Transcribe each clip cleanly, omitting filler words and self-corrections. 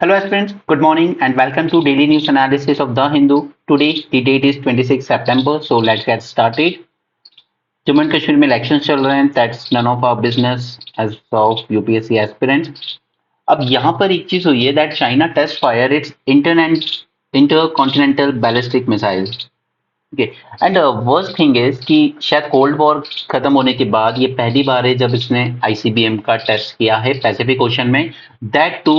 Hello aspirants, good morning and welcome to daily news analysis of The Hindu. Today the date is 26 September, so let's get started. Jammu and Kashmir में election चल रहे हैं, that's none of our business as of UPSC aspirants. अब यहाँ पर एक चीज हुई है that China test fire its intercontinental ballistic missile. Okay. And worst thing is कि शायद कोल्ड वॉर खत्म होने के बाद ये पहली बार है जब इसने आईसीबीएम का टेस्ट किया है पैसिफिक ओशन में, that too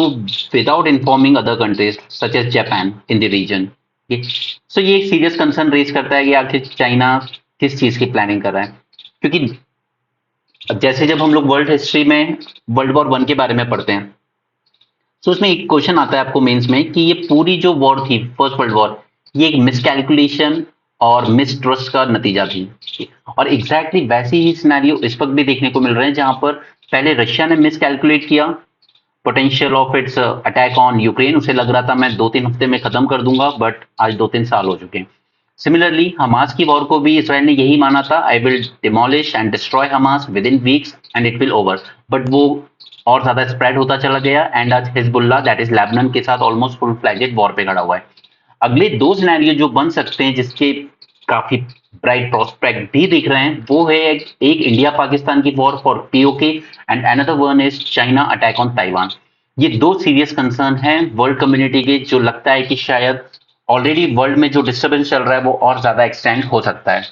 without informing other countries such as Japan in the region. So ये एक सीरियस कंसर्न रेज करता है कि आखिर चाइना किस चीज की प्लानिंग कर रहा है. क्योंकि जैसे जब हम लोग वर्ल्ड हिस्ट्री में वर्ल्ड वॉर वन के बारे में पढ़ते हैं, तो उसमें एक क्वेश्चन आता है आपको मेंस में कि ये पूरी जो वॉर थी फर्स्ट वर्ल्ड वॉर, ये एक मिसकैलकुलेशन और मिसट्रस्ट का नतीजा थी. और एग्जैक्टली वैसे ही सिनेरियो इस वक्त भी देखने को मिल रहे हैं, जहां पर पहले रशिया ने मिसकैलकुलेट किया potential of its attack on Ukraine. उसे लग रहा था मैं 2-3 हफ्ते में खत्म कर दूंगा, बट आज 2-3 साल हो चुके हैं. सिमिलरली हमास की वॉर को भी इसराइल ने यही माना था, I will demolish and destroy Hamas with in weeks and it will over. But वो और ज्यादा स्प्रेड होता चला गया एंड आज हिजबुल्ला दैट इज लेबनान के साथ ऑलमोस्ट फुल फ्लैजेड वॉर पे खड़ा हुआ है. अगले दो सिनेरियो जो बन सकते हैं जिसके काफी ब्राइट प्रोस्पेक्ट भी दिख रहे हैं, वो है एक इंडिया पाकिस्तान की war for PoK and another one is China attack on Taiwan. ये दो सीरियस कंसर्न हैं वर्ल्ड कम्युनिटी के, जो लगता है कि शायद ऑलरेडी वर्ल्ड में जो डिस्टर्बेंस चल रहा है वो और ज्यादा एक्सटेंड हो सकता है.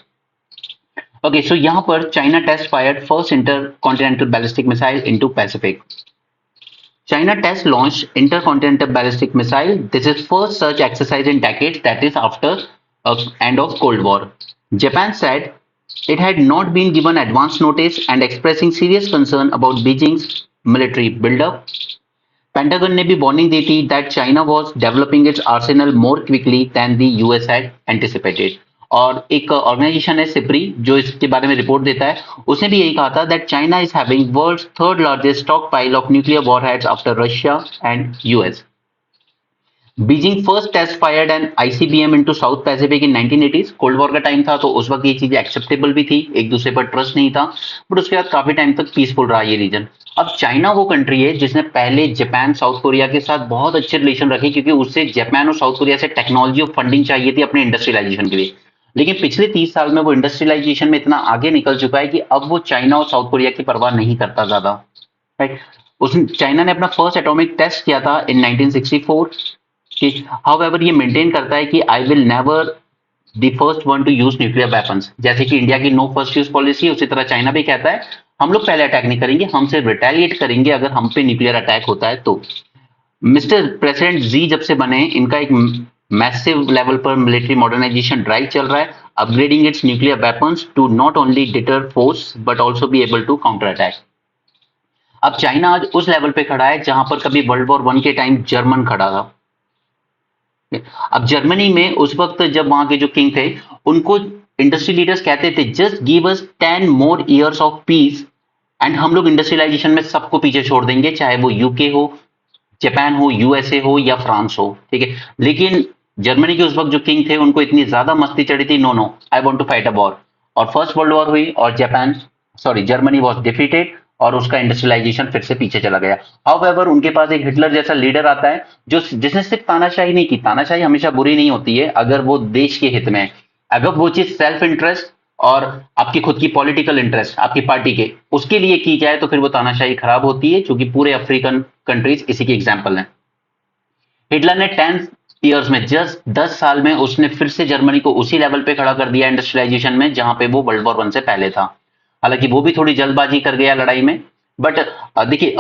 ओके, सो यहां पर China test fired first intercontinental ballistic missile into Pacific. China test launched intercontinental ballistic missile. This is first such exercise in decades, that is after end of Cold War. Japan said it had not been given advance notice and expressing serious concern about Beijing's military buildup. Pentagon ने भी warning दी थी that China was developing its arsenal more quickly than the US had anticipated. और एक organisation है SIPRI जो इसके बारे में रिपोर्ट देता है, उसने भी यही कहा था that China is having world's third largest stockpile of nuclear warheads after Russia and US. Beijing first test fired an ICBM into South Pacific in 1980s. Cold war का टाइम था तो उस वक्त ये चीजें एक्सेप्टेबल भी थी, एक दूसरे पर ट्रस्ट नहीं था, बट उसके बाद काफी टाइम तक पीसफुल रहा ये रीजन. अब चाइना वो कंट्री है जिसने पहले जापान साउथ कोरिया के साथ बहुत अच्छे रिलेशन रखे, क्योंकि उससे जापान और साउथ कोरिया से टेक्नोलॉजी और फंडिंग चाहिए थी अपने इंडस्ट्रियलाइजेशन के लिए. लेकिन पिछले 30 साल में वो इंडस्ट्रियलाइजेशन में इतना आगे निकल चुका है कि अब वो चाइना और साउथ कोरिया की परवाह नहीं करता ज्यादा. राइट. उस चाइना ने अपना फर्स्ट एटॉमिक टेस्ट किया था इन 1964. हाउएवर ये मेंटेन करता है कि I will never the first one two use nuclear weapons. जैसे कि इंडिया की नो फर्स्ट यूज पॉलिसी, उसी तरह चाइना भी कहता है हम लोग पहले अटैक नहीं करेंगे, हम सिर्फ रिटेलिएट करेंगे अगर हम पे न्यूक्लियर अटैक होता है तो. मिस्टर प्रेसिडेंट जी जब से बने, इनका एक मैसिव लेवल पर मिलिट्री मॉडर्नाइजेशन ड्राइव चल रहा है, upgrading its nuclear weapons to not only deter force but also be able to counter attack. अब चाइना आज उस लेवल पे खड़ा है जहां पर कभी वर्ल्ड वॉर वन के टाइम जर्मन खड़ा था. अब जर्मनी में उस वक्त जब वहां के जो किंग थे, उनको इंडस्ट्री लीडर्स कहते थे just give us 10 more years of peace and हम लोग इंडस्ट्रियलाइजेशन में सबको पीछे छोड़ देंगे, चाहे वो यूके हो, जापान हो, यूएसए हो या फ्रांस हो. ठीक है. लेकिन जर्मनी के उस वक्त जो किंग थे उनको इतनी ज्यादा मस्ती चढ़ी थी, no no I want to fight a war. और फर्स्ट वर्ल्ड वॉर हुई और जर्मनी वाज डिफीटेड और उसका इंडस्ट्रियलाइजेशन फिर से पीछे चला गया. हाउएवर उनके पास एक हिटलर जैसा लीडर आता है जो जिसने सिर्फ तानाशाही नहीं की. तानाशाही हमेशा बुरी नहीं होती है अगर वो देश के हित में है. अगर वो चीज सेल्फ इंटरेस्ट और आपकी खुद की पॉलिटिकल इंटरेस्ट आपकी पार्टी के उसके लिए की जाए तो फिर वो तानाशाही खराब होती है, क्योंकि पूरे अफ्रीकन कंट्रीज इसी की एग्जाम्पल हैं. हिटलर ने 10 ईयर्स में, जस्ट 10 साल में उसने फिर से जर्मनी को उसी लेवल पे खड़ा कर दिया इंडस्ट्रियलाइजेशन में जहां पे वो वर्ल्ड वॉर वन से पहले था. हालांकि वो भी थोड़ी जल्दबाजी कर गया लड़ाई में, बट देखिए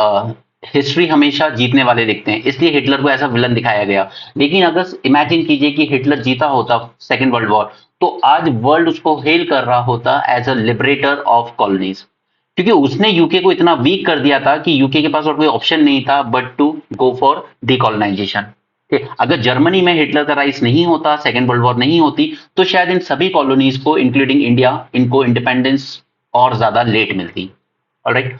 हिस्ट्री हमेशा जीतने वाले दिखते हैं, इसलिए हिटलर को ऐसा विलन दिखाया गया. लेकिन अगर इमेजिन कीजिए कि हिटलर जीता होता सेकेंड वर्ल्ड वॉर, तो आज वर्ल्ड उसको हेल कर रहा होता as a liberator of colonies, क्योंकि उसने यूके को इतना वीक कर दिया था कि यूके के पास और कोई ऑप्शन नहीं था बट टू गो फॉर डीकॉलोनाइजेशन. अगर जर्मनी में हिटलर का राइज नहीं होता, सेकेंड वर्ल्ड वॉर नहीं होती, तो शायद इन सभी कॉलोनीज को इंक्लूडिंग इंडिया इनको इंडिपेंडेंस और ज्यादा लेट मिलती. Alright.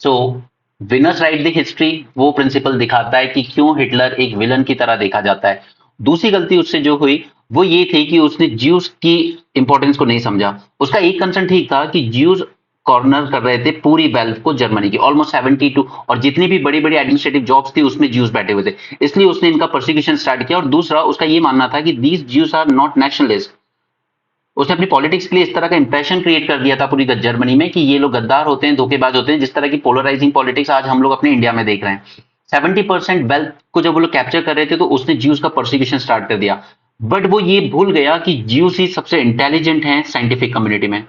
So winners right the history वो प्रिंसिपल दिखाता है कि क्यों हिटलर एक विलन की तरह देखा जाता है. दूसरी गलती उससे जो हुई वो ये थी कि उसने ज्यूज की इंपॉर्टेंस को नहीं समझा. उसका एक कंसर्न ठीक था कि ज्यूज कॉर्नर कर रहे थे पूरी वेल्थ को जर्मनी की, ऑलमोस्ट 72, और जितनी भी बड़ी बड़ी एडमिनिस्ट्रेटिव जॉब्स थी उसमें ज्यूज बैठे हुए थे, इसलिए उसने इनका प्रोसिक्यूशन स्टार्ट किया। और दूसरा उसका ये मानना था कि these Jews are not nationalist. उसने अपनी पॉलिटिक्स के लिए इस तरह का इंप्रेशन क्रिएट कर दिया था पूरी जर्मनी में कि ये लोग गद्दार होते हैं, धोखेबाज होते हैं, जिस तरह की पोलराइजिंग पॉलिटिक्स आज हम लोग अपने इंडिया में देख रहे हैं। 70% वेल्थ को जब वो लोग कैप्चर कर रहे थे तो उसने ज्यूज का प्रोसिक्यूशन स्टार्ट कर दिया। बट वो ये भूल गया कि ज्यूज ही सबसे इंटेलिजेंट हैं साइंटिफिक कम्युनिटी में,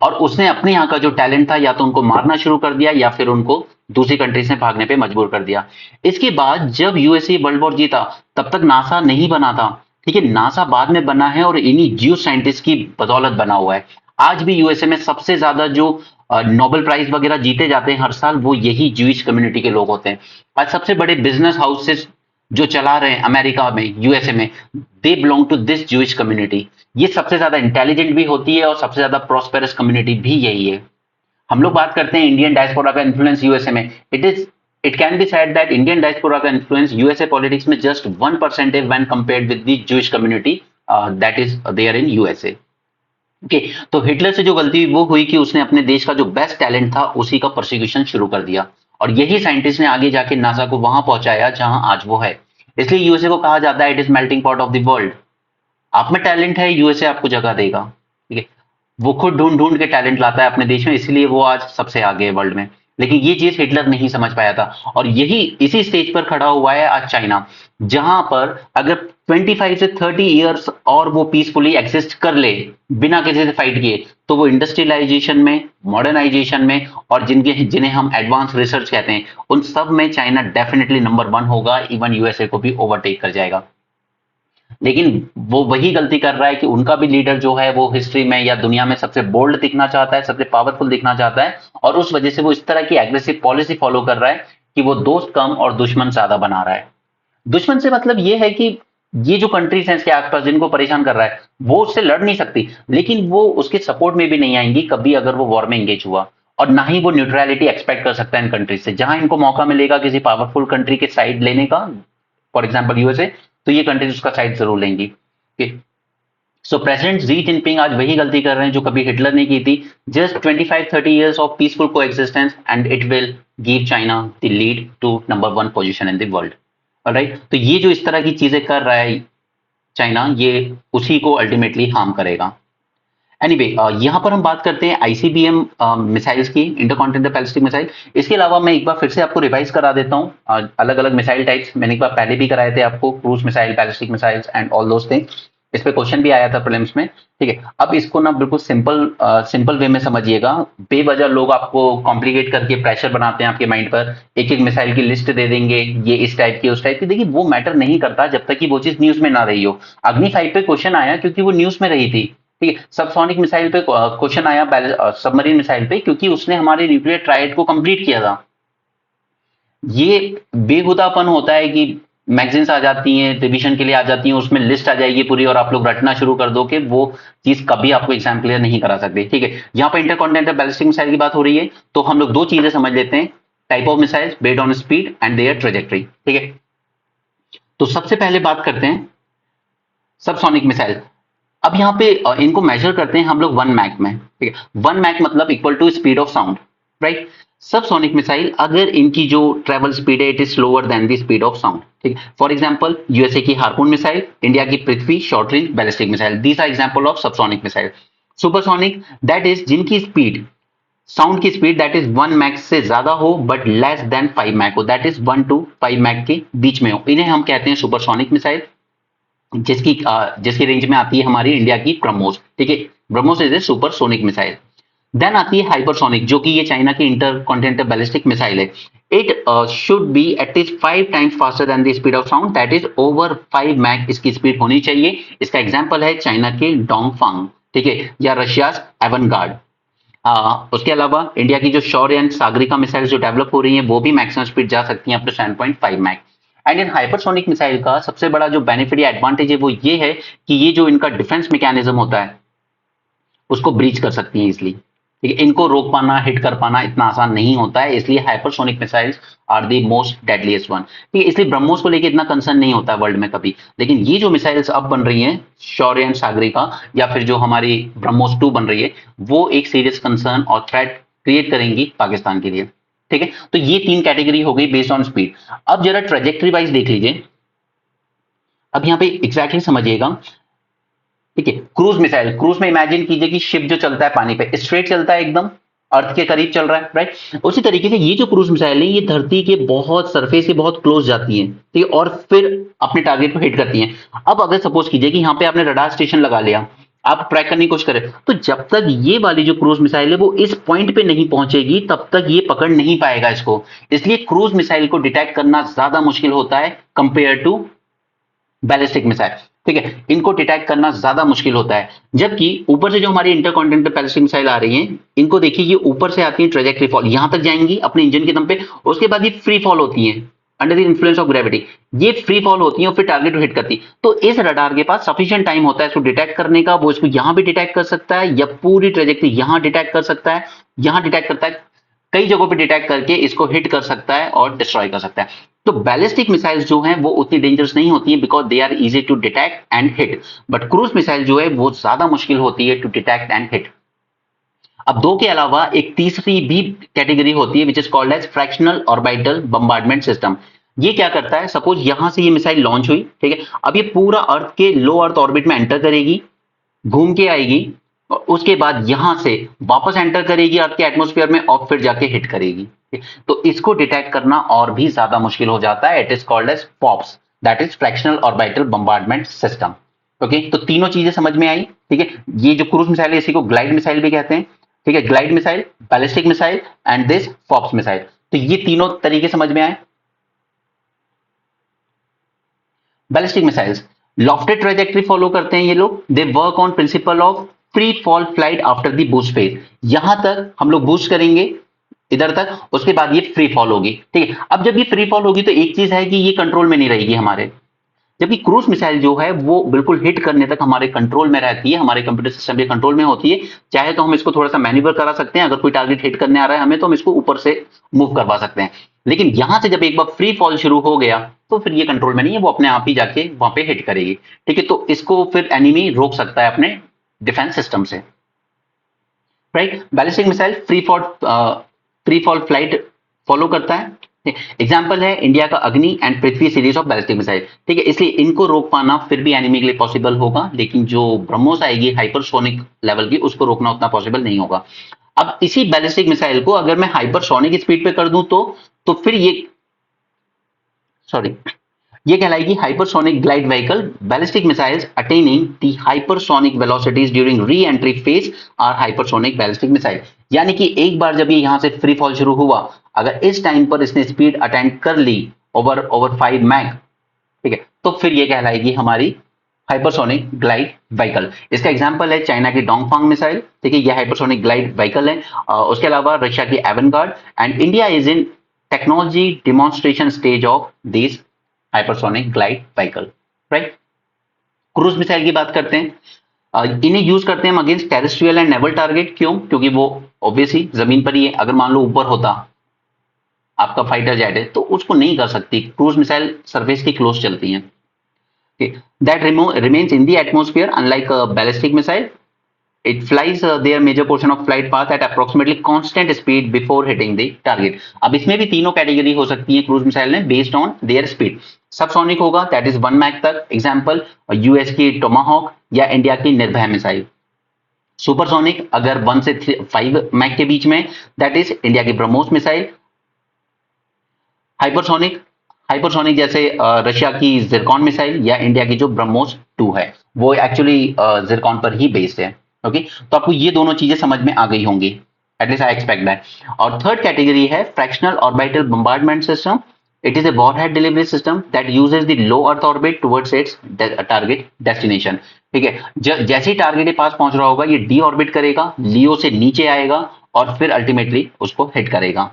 और उसने अपने यहाँ का जो टैलेंट था या तो उनको मारना शुरू कर दिया या फिर उनको दूसरी कंट्रीज में भागने पे मजबूर कर दिया। इसके बाद जब यूएसए वर्ल्ड वॉर जीता तब तक नासा नहीं बना था, ठीक है, नासा बाद में बना है और इन्हीं जियो साइंटिस्ट की बदौलत बना हुआ है। आज भी यूएसए में सबसे ज्यादा जो नोबेल प्राइज वगैरह जीते जाते हैं हर साल, वो यही ज्यूइश कम्युनिटी के लोग होते हैं। आज सबसे बड़े बिजनेस हाउसेस जो चला रहे हैं अमेरिका में, यूएसए में, they belong to this Jewish community. ये सबसे ज्यादा इंटेलिजेंट भी होती है और सबसे ज्यादा प्रोस्पेरस कम्युनिटी भी यही है। हम लोग बात करते हैं इंडियन डायस्पोरा का इन्फ्लुएंस यूएसए में, it can be said that Indian diaspora का इन्फ्लुएंस यूएसए पॉलिटिक्स में just 1% when compared with the Jewish community that is there in USA. Okay, तो हिटलर से जो गलती वो हुई कि उसने अपने देश का जो बेस्ट टैलेंट था उसी का प्रोसिक्यूशन शुरू कर दिया, और यही साइंटिस्ट ने आगे जाके नासा को वहां पहुंचाया जहां आज वो है। इसलिए यूएसए को कहा जाता है it is melting pot of the world. आप में टैलेंट है, यूएसए आपको जगह देगा, ठीक है। वो खुद ढूंढ ढूंढ के टैलेंट लाता है अपने देश में, इसलिए वो आज सबसे आगे है वर्ल्ड में। लेकिन ये चीज हिटलर नहीं समझ पाया था, और यही इसी स्टेज पर खड़ा हुआ है आज चाइना, जहां पर अगर 25 से 30 इयर्स और वो पीसफुली एग्जिस्ट कर ले बिना किसी से फाइट किए, तो वो इंडस्ट्रियलाइजेशन में, मॉडर्नाइजेशन में, और जिन्हें हम एडवांस रिसर्च कहते हैं, उन सब में चाइना डेफिनेटली नंबर 1 होगा, इवन यूएसए को भी ओवरटेक कर जाएगा। लेकिन वो वही गलती कर रहा है कि उनका भी लीडर जो है वो हिस्ट्री में या दुनिया में सबसे बोल्ड दिखना चाहता है, सबसे पावरफुल दिखना चाहता है, और उस वजह से वो इस तरह की एग्रेसिव पॉलिसी फॉलो कर रहा है कि वो दोस्त कम और दुश्मन ज्यादा बना रहा है। दुश्मन से मतलब ये है कि ये जो कंट्रीज हैं इसके आसपास जिनको परेशान कर रहा है, वो उससे लड़ नहीं सकती, लेकिन वो उसके सपोर्ट में भी नहीं आएंगी कभी अगर वो वॉर में एंगेज हुआ, और ना ही वो न्यूट्रलिटी एक्सपेक्ट कर सकता है इन कंट्रीज से। जहां इनको मौका मिलेगा किसी पावरफुल कंट्री के साइड लेने का, फॉर एग्जाम्पल यूएसए, तो ये कंट्रीज उसका साइड जरूर लेंगी। सो प्रेसिडेंट जी जिनपिंग आज वही गलती कर रहे हैं जो कभी हिटलर ने की थी। Just 25-30 years of peaceful coexistence and it will give China the lead to number 1 position in the world. Alright, तो ये जो इस तरह की चीजें कर रहा है चाइना, ये उसी को अल्टीमेटली हार्म करेगा। एनीवे यहाँ पर हम बात करते हैं आईसीबीएम मिसाइल्स की, इंटरकॉन्टिनेंटल बैलिस्टिक मिसाइल। इसके अलावा मैं एक बार फिर से आपको रिवाइज करा देता हूँ अलग अलग मिसाइल टाइप्स। मैंने एक बार पहले भी कराए थे आपको, cruise missile, ballistic missiles and all those things. इस पे क्वेश्चन भी आया था प्रीलिम्स में, ठीक है। अब इसको ना बिल्कुल सिंपल वे में समझिएगा। बेवजह लोग आपको कॉम्प्लिकेट करके प्रेशर बनाते हैं आपके माइंड पर, एक एक मिसाइल की लिस्ट दे देंगे, ये इस टाइप की उस टाइप की। देखिए वो मैटर नहीं करता जब तक कि वो चीज न्यूज में ना रही हो। अग्नि 5 पे क्वेश्चन आया क्योंकि वो न्यूज में रही थी, ठीक है। सबसोनिक मिसाइल पे क्वेश्चन आया, सबमरीन मिसाइल पे, क्योंकि उसने हमारे न्यूक्लियर ट्रायड को कंप्लीट किया था। ये बेहुदापन होता है कि मैगजीन्स आ जाती हैं, रिवीजन के लिए आ जाती हैं, उसमें लिस्ट आ जाएगी पूरी और आप लोग रटना शुरू कर दो कि वो चीज कभी आपको एग्जाम क्लियर नहीं करा सकते, ठीक है। यहाँ पर इंटरकॉन्टिनेंटल बैलिस्टिक मिसाइल की बात हो रही है, तो हम लोग दो चीजें समझ लेते हैं, type of missile based on speed and their trajectory, ठीक है। तो सबसे पहले बात करते हैं सबसोनिक मिसाइल। अब यहाँ पे इनको मेजर करते हैं हम लोग 1 मैक में, ठीक है। 1 मैक मतलब equal to speed of sound, right. Subsonic missile अगर इनकी जो ट्रेवल स्पीड है it is slower than the speed of sound, ठीक है। फॉर एग्जांपल यूएसए की हार्पून मिसाइल, इंडिया की Prithvi short range ballistic missile, these are example of subsonic missile. Supersonic that is जिनकी speed, sound की speed that is 1 Mach से ज्यादा हो but less than 5 Mach हो, दैट इज 1 to 5 मैक के बीच में हो, इन्हें हम कहते हैं सुपरसोनिक मिसाइल, जिसकी रेंज में आती है हमारी इंडिया की ब्रह्मोस, ठीक है। BrahMos is a supersonic missile. Then आती है हाइपरसोनिक, जो कि ये चाइना की इंटरकॉन्टिनेंटल बैलिस्टिक मिसाइल है। It should be at least 5 times faster than the speed of sound, that is over 5 Mach इसकी स्पीड होनी चाहिए। इसका एग्जांपल है चाइना के डोंगफांग, ठीक है, या रशियाज एवनगार्ड। उसके अलावा इंडिया की जो शौर्य एंड सागरिका मिसाइल जो डेवलप हो रही है वो भी मैक्सिमम स्पीड जा सकती है up to 7.5 Mach. And in hypersonic missile का सबसे बड़ा जो बेनिफिट या एडवांटेज है वो ये है कि ये जो इनका डिफेंस मैकेनिज्म होता है उसको ब्रीच कर सकती है इजिली, ठीक ठीक है, इनको रोक पाना, हिट कर पाना इतना आसान नहीं होता है, इसलिए hypersonic missiles are the most deadliest one. ठीक है, इसलिए ब्रह्मोस को लेके इतना कंसर्न नहीं होता है वर्ल्ड में कभी। लेकिन ये जो मिसाइल्स अब बन रही हैं, शौर्य एंड सागरिका, या फिर जो हमारी ब्रह्मोस 2 बन रही है, वो एक सीरियस कंसर्न और थ्रेट क्रिएट करेंगी पाकिस्तान के लिए। ठीक है, तो ये 3 कैटेगरी हो गई बेस्ड ऑन स्पीड। अब जरा ट्रेजेक्टरी वाइज देख लीजिए। अब यहाँ पे एग्जैक्टली समझिएगा। ठीक है, क्रूज मिसाइल, क्रूज में इमेजिन कीजिए कि शिप जो चलता है पानी पे, स्ट्रेट चलता है, एकदम अर्थ के करीब चल रहा है, राइट। उसी तरीके से ये जो क्रूज मिसाइल है, ये धरती के बहुत सरफेस के बहुत क्लोज जाती है, ठीक है, और फिर अपने टारगेट को हिट करती हैं। अब अगर सपोज कीजिए कि यहाँ पे आपने रडार स्टेशन लगा लिया, आप ट्रैक करने की कोशिश करें, तो जब तक ये वाली जो क्रूज मिसाइल है वो इस पॉइंट पे नहीं पहुंचेगी, तब तक ये पकड़ नहीं पाएगा इसको। इसलिए क्रूज मिसाइल को डिटेक्ट करना ज्यादा मुश्किल होता है कंपेयर टू बैलिस्टिक मिसाइल। ठीक है, इनको डिटेक्ट करना ज्यादा मुश्किल होता है। जबकि ऊपर से जो हमारी इंटरकॉन्टिनेंटल बैलिस्टिक मिसाइल आ रही हैं, इनको देखिए, ये ऊपर से आती है ट्रेजेक्टरी फॉल, यहां तक जाएंगी अपने इंजन के दम पे, उसके बाद ये फ्री फॉल होती है under the influence of gravity. ये फ्री फॉल होती है और फिर टारगेट को हिट करती है। तो इस रडार के पास सफिशिएंट टाइम होता है इसको डिटेक्ट करने का। वो इसको यहां भी डिटेक्ट कर सकता है, या पूरी ट्रेजेक्टरी यहां डिटेक्ट कर सकता है, यहां डिटेक्ट करता है, कई जगहों पे डिटेक्ट करके इसको हिट कर सकता है और डिस्ट्रॉय कर सकता है। तो बैलिस्टिक मिसाइल्स जो हैं वो उतनी डेंजरस नहीं होती है, because they are easy to detect and hit. But cruise missile जो है वो ज्यादा मुश्किल होती है टू डिटेक्ट एंड हिट। अब 2 के अलावा एक तीसरी भी कैटेगरी होती है, which is called as fractional orbital bombardment system. ये क्या करता है, सपोज यहां से ये मिसाइल लॉन्च हुई, ठीक है, अब ये पूरा अर्थ के लो अर्थ ऑर्बिट में एंटर करेगी, घूम के आएगी, और उसके बाद यहां से वापस एंटर करेगी अर्थ के एटमॉस्फेयर में, और फिर जाके हिट करेगी। तो इसको डिटेक्ट करना और भी ज्यादा मुश्किल हो जाता है। It is called as FOBS, that is fractional orbital bombardment system. Okay, तो तीनों चीजें समझ में आई। ठीक है, ये जो क्रूज मिसाइल है इसी को ग्लाइड मिसाइल भी कहते हैं। ठीक है, glide missile, ballistic missile and this फॉप्स missile. तो ये तीनों तरीके समझ में आए। Ballistic missiles lofted trajectory follow करते हैं ये लोग। They work on principle of free fall flight after the boost phase. यहां तक हम लोग बूस्ट करेंगे इधर तक, उसके बाद ये फ्री फॉल होगी। ठीक है, अब जब ये फ्री फॉल होगी तो एक चीज है कि ये कंट्रोल में नहीं रहेगी हमारे, जबकि क्रूज मिसाइल जो है वो बिल्कुल हिट करने तक हमारे कंट्रोल में रहती है, हमारे कंप्यूटर सिस्टम के कंट्रोल में होती है। चाहे तो हम इसको थोड़ा सा मैन्यूवर करा सकते हैं, अगर कोई टारगेट हिट करने आ रहा है हमें, तो हम इसको ऊपर से मूव करवा सकते हैं। लेकिन यहां से जब एक बार फ्री फॉल शुरू हो गया, तो फिर ये कंट्रोल में नहीं है, वो अपने आप ही जाके वहां पे हिट करेगी। ठीक है, तो इसको फिर एनिमी रोक सकता है अपने डिफेंस सिस्टम से, right. Ballistic missile free fall flight follow करता है। एग्जाम्पल है इंडिया का अग्नि and Prithvi series of ballistic missile. ठीक है, इसलिए इनको रोक पाना फिर भी एनिमी के लिए पॉसिबल होगा, लेकिन जो ब्रह्मोस आएगी हाइपरसोनिक लेवल की, उसको रोकना उतना पॉसिबल नहीं होगा। अब इसी बैलिस्टिक मिसाइल को अगर मैं हाइपरसोनिक स्पीड पे कर दूं, तो फिर ये, सॉरी, ये कहलाएगी hypersonic glide vehicle. Ballistic missiles attaining the hypersonic velocities during reentry phase are hypersonic ballistic missile. यानी कि एक बार जब ये यहां से फ्री फॉल शुरू हुआ, अगर इस टाइम पर इसने स्पीड अटेंड कर ली ओवर 5 मैक, ठीक है, तो फिर ये कहलाएगी हमारी हाइपरसोनिक ग्लाइड व्हीकल। इसका एग्जांपल है चाइना की डोंगफांग मिसाइल। ठीक है, यह हाइपरसोनिक ग्लाइड व्हीकल है। उसके अलावा रशिया की Avangard, and India is in technology demonstration stage of this hypersonic glide vehicle, right. Cruise missile की बात करते हैं। इन्हें यूज करते हैं हम against terrestrial and naval target. क्यों? क्योंकि वो ऑब्वियसली जमीन पर ही है। अगर मान लो ऊपर होता आपका फाइटर जेट है, तो उसको नहीं कर सकती। क्रूज मिसाइल सरफेस की क्लोज चलती हैं, that remains in the atmosphere unlike ballistic missile. It flies their major portion of flight path at approximately constant speed before hitting the target. अब इसमें भी तीनों कैटेगरी हो सकती है क्रूज मिसाइल में, based on their speed. Subsonic होगा, that is 1 Mac तक, एग्जांपल यूएस की टोमाहॉक या इंडिया की निर्भय मिसाइल। सुपरसोनिक अगर 1 से 5 मैक के बीच में, दैट इज इंडिया की ब्रह्मोस मिसाइल। हाइपरसोनिक, हाइपरसोनिक जैसे रशिया की जिरकॉन मिसाइल या इंडिया की जो ब्रह्मोस 2 है, वो एक्चुअली जिरकॉन पर ही बेस्ड है। ओके, तो आपको ये दोनों चीजें समझ में आ गई होंगी, एटलीस्ट आई एक्सपेक्ट दैट। और थर्ड कैटेगरी है fractional orbital bombardment system. It is a warhead delivery system that uses the low earth orbit towards it's target destination. ठीक है, जैसे ही टारगेट के पास पहुंच रहा होगा, ये डी ऑर्बिट करेगा, लियो से नीचे आएगा और फिर अल्टीमेटली उसको हिट करेगा।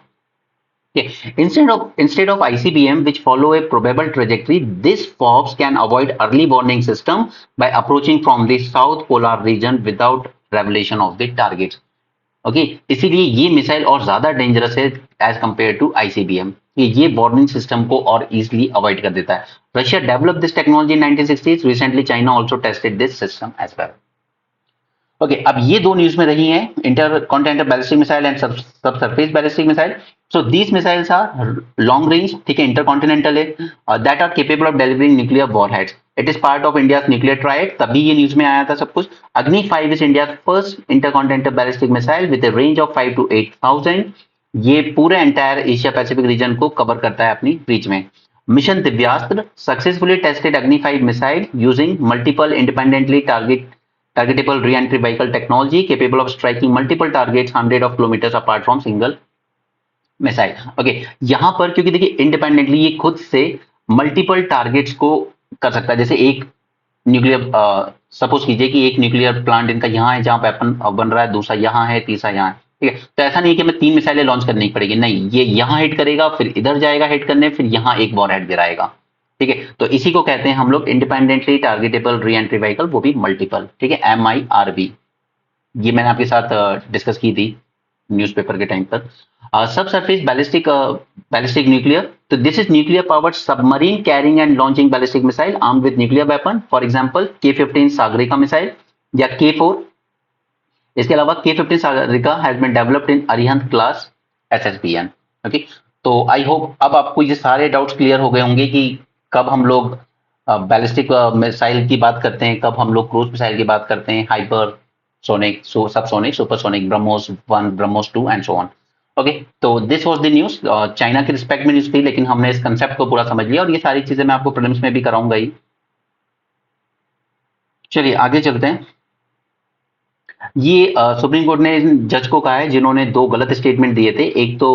Okay. Instead of ICBM, which follow a probable trajectory, this FOBS can avoid early warning system by approaching from the south polar region without revelation of the targets. Okay, इसीलिए ये missile और ज्यादा dangerous है as compare to ICBM. ये warning system को और easily avoid कर देता है। Russia develop this technology in 1960s, recently China also tested this system as well. Okay, अब ये दो न्यूज में रही हैं, intercontinental ballistic missile and सब surface ballistic missile. So these missiles are long range, ठीक है, इंटर कॉन्टिनेंटल है, that are capable of delivering nuclear warheads. It is part of India nuclear triad, तभी ये news में आया था सब कुछ। अग्नि 5 is India first intercontinental ballistic missile with a range of 5 to 8,000। ये पूरे एंटायर एशिया पैसिफिक रीजन को कवर करता है अपनी रीच में। मिशन दिव्यास्त्र सक्सेसफुली टेस्टेड अग्नि 5 missile using multiple independently targetable re-entry vehicle technology capable of striking multiple targets hundred of kilometers apart from single missile. Okay, यहां पर क्योंकि देखिए इंडिपेंडेंटली ये खुद से मल्टीपल टारगेट्स को कर सकता है। जैसे एक न्यूक्लियर, सपोज कीजिए कि एक न्यूक्लियर प्लांट इनका यहाँ है जहां वेपन बन रहा है, दूसरा यहाँ है, तीसरा यहाँ है, ठीक है। तो ऐसा नहीं है कि हमें 3 मिसाइलें लॉन्च करनी पड़ेगी, नहीं, ये यहाँ हिट करेगा, फिर इधर जाएगा हिट करने, फिर यहाँ एक वॉरहेड गिराएगा, ठीक है। तो इसी को कहते हैं हम लोग independently targetable re entry vehicle, वो भी मल्टीपल, ठीक है, MIRV। ये मैंने आपके साथ डिस्कस की थी न्यूज़पेपर के टाइम पर। सब सरफेस बैलिस्टिक न्यूक्लियर, तो this is nuclear powered submarine carrying and launching ballistic missile armed with nuclear weapon, for example K-15 Sagarika missile या K4। इसके अलावा K-15 Sagarika has been developed in Arihant class SSBN। Okay, तो I hope अब आपको ये सारे doubts clear हो गए होंगे कि कब हम लोग बैलिस्टिक मिसाइल की बात करते हैं, कब हम लोग क्रूज मिसाइल की बात करते हैं, hypersonic, subsonic, supersonic, BrahMos 1, BrahMos 2 and so on. Okay, तो this was the news. China के रिस्पेक्ट में न्यूज थी, लेकिन हमने इस कंसेप्ट को पूरा समझ लिया और ये सारी चीजें मैं आपको प्रीलिम्स में भी कराऊंगा ही। चलिए आगे चलते हैं। ये सुप्रीम कोर्ट ने जज को कहा है जिन्होंने दो गलत स्टेटमेंट दिए थे। एक तो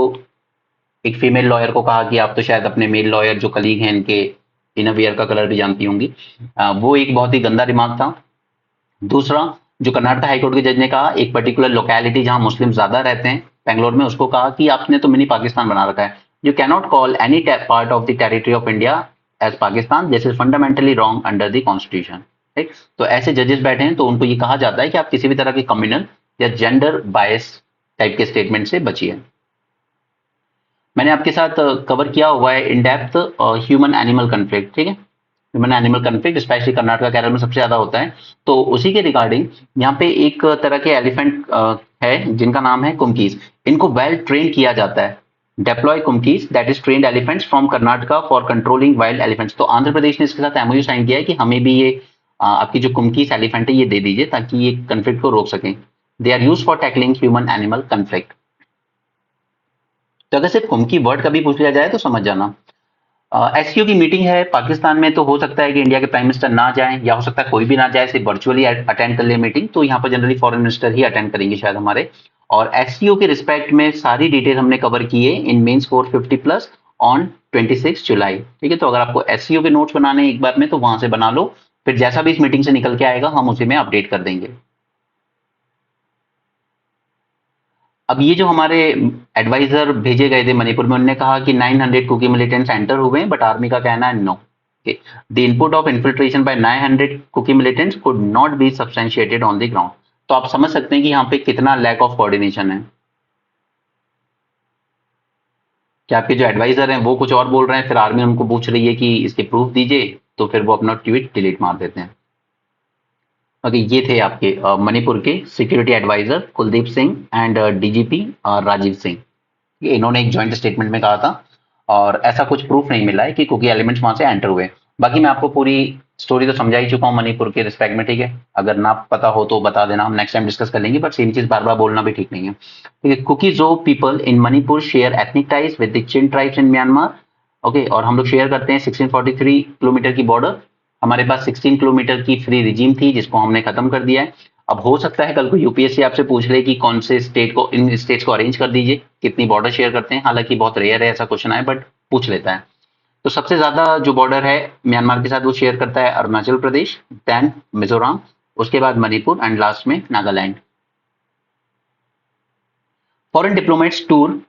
एक फीमेल लॉयर को कहा कि आप तो शायद अपने मेल लॉयर जो कलीग हैं इनके इनर वियर का कलर भी जानती होंगी, वो एक बहुत ही गंदा रिमार्क था। दूसरा, जो कर्नाटक हाईकोर्ट के जज ने कहा, एक पर्टिकुलर लोकेलिटी जहां मुस्लिम ज्यादा रहते हैं बेंगलोर में, उसको कहा कि आपने तो मिनी पाकिस्तान बना रखा है, you cannot call any part of the territory of India as Pakistan, this is fundamentally wrong under the constitution. ठीक, तो ऐसे जजेस बैठे हैं तो उनको ये कहा जाता है कि आप किसी भी तरह के कम्युनल या जेंडर बायस टाइप के स्टेटमेंट से बचिए। मैंने आपके साथ कवर किया हुआ है in depth human animal conflict, ठीक है, human animal conflict specially Karnataka Kerala में सबसे ज्यादा होता है। तो उसी के रिगार्डिंग यहाँ पे एक तरह के एलिफेंट है जिनका नाम है कुमकीज। इनको वेल ट्रेन किया जाता है, deploy kumkis that is trained elephants from Karnataka for controlling wild elephants. तो आंध्र प्रदेश ने इसके साथ एमओयू साइन किया है कि हमें भी ये आपकी जो कुमकीज एलिफेंट है ये दे दीजिए ताकि ये कन्फ्लिक्ट को रोक सकें। They are use for tackling human animal conflict. तो अगर सिर्फ कुमकी वर्ड का भी पूछ लिया जाए तो समझ जाना। एससीओ की मीटिंग है पाकिस्तान में, तो हो सकता है कि इंडिया के प्राइम मिनिस्टर ना जाएं या हो सकता है कोई भी ना जाए, सिर्फ वर्चुअली अटेंड कर ले मीटिंग। तो यहाँ पर जनरली फॉरेन मिनिस्टर ही अटेंड करेंगे शायद हमारे। और एससीओ के रिस्पेक्ट में सारी डिटेल हमने कवर की है इन मेंस 450+ ऑन 26 जुलाई। ठीक है, तो अगर आपको एससीओ के नोट्स बनाने एक बार में तो वहां से बना लो, फिर जैसा भी इस मीटिंग से निकल के आएगा हम उसी में अपडेट कर देंगे। अब ये जो हमारे एडवाइजर भेजे गए थे मणिपुर में, उन्होंने कहा कि 900 कुकी मिलिटेंट्स एंटर हुए, बट आर्मी का कहना है no, the input of infiltration by 900 Kuki militants could not be substantiated on the ground. तो आप समझ सकते हैं कि यहाँ पे कितना लैक ऑफ कोऑर्डिनेशन है कि आपके जो एडवाइजर हैं वो कुछ और बोल रहे हैं, फिर आर्मी उनको पूछ रही है कि इसके प्रूफ दीजिए, तो फिर वो अपना ट्वीट डिलीट मार देते हैं। ओके, ये थे आपके मणिपुर के security advisor Kuldeep Singh and DGP Rajeev Singh. ये इन्होंने एक जॉइंट स्टेटमेंट में कहा था और ऐसा कुछ प्रूफ नहीं मिला है कि कुकी एलिमेंट्स वहां से एंटर हुए। बाकी मैं आपको पूरी स्टोरी तो समझा ही चुका हूँ मणिपुर के रिस्पेक्ट में, ठीक है, अगर ना पता हो तो बता देना, हम नेक्स्ट टाइम डिस्कस कर लेंगे, बट सेम चीज बार बार बोलना भी ठीक नहीं है। ठीक है, कुकी जो people in Manipur share ethnic ties with the chin tribes in Myanmar. Okay, और हम लोग शेयर करते हैं 1643 किलोमीटर की बॉर्डर। हमारे पास 16 किलोमीटर की फ्री रिजीम थी जिसको हमने खत्म कर दिया है। अब हो सकता है कल को यूपीएससी आपसे पूछ ले कि कौन से स्टेट को, इन स्टेट्स को अरेंज कर दीजिए, कितनी बॉर्डर शेयर करते हैं। हालांकि बहुत रेयर है ऐसा क्वेश्चन आए, बट पूछ लेता है। तो सबसे ज्यादा जो बॉर्डर है म्यांमार के साथ वो शेयर करता है अरुणाचल प्रदेश, देन मिजोरम, उसके बाद मणिपुर एंड लास्ट में Nagaland. Foreign diplomats tour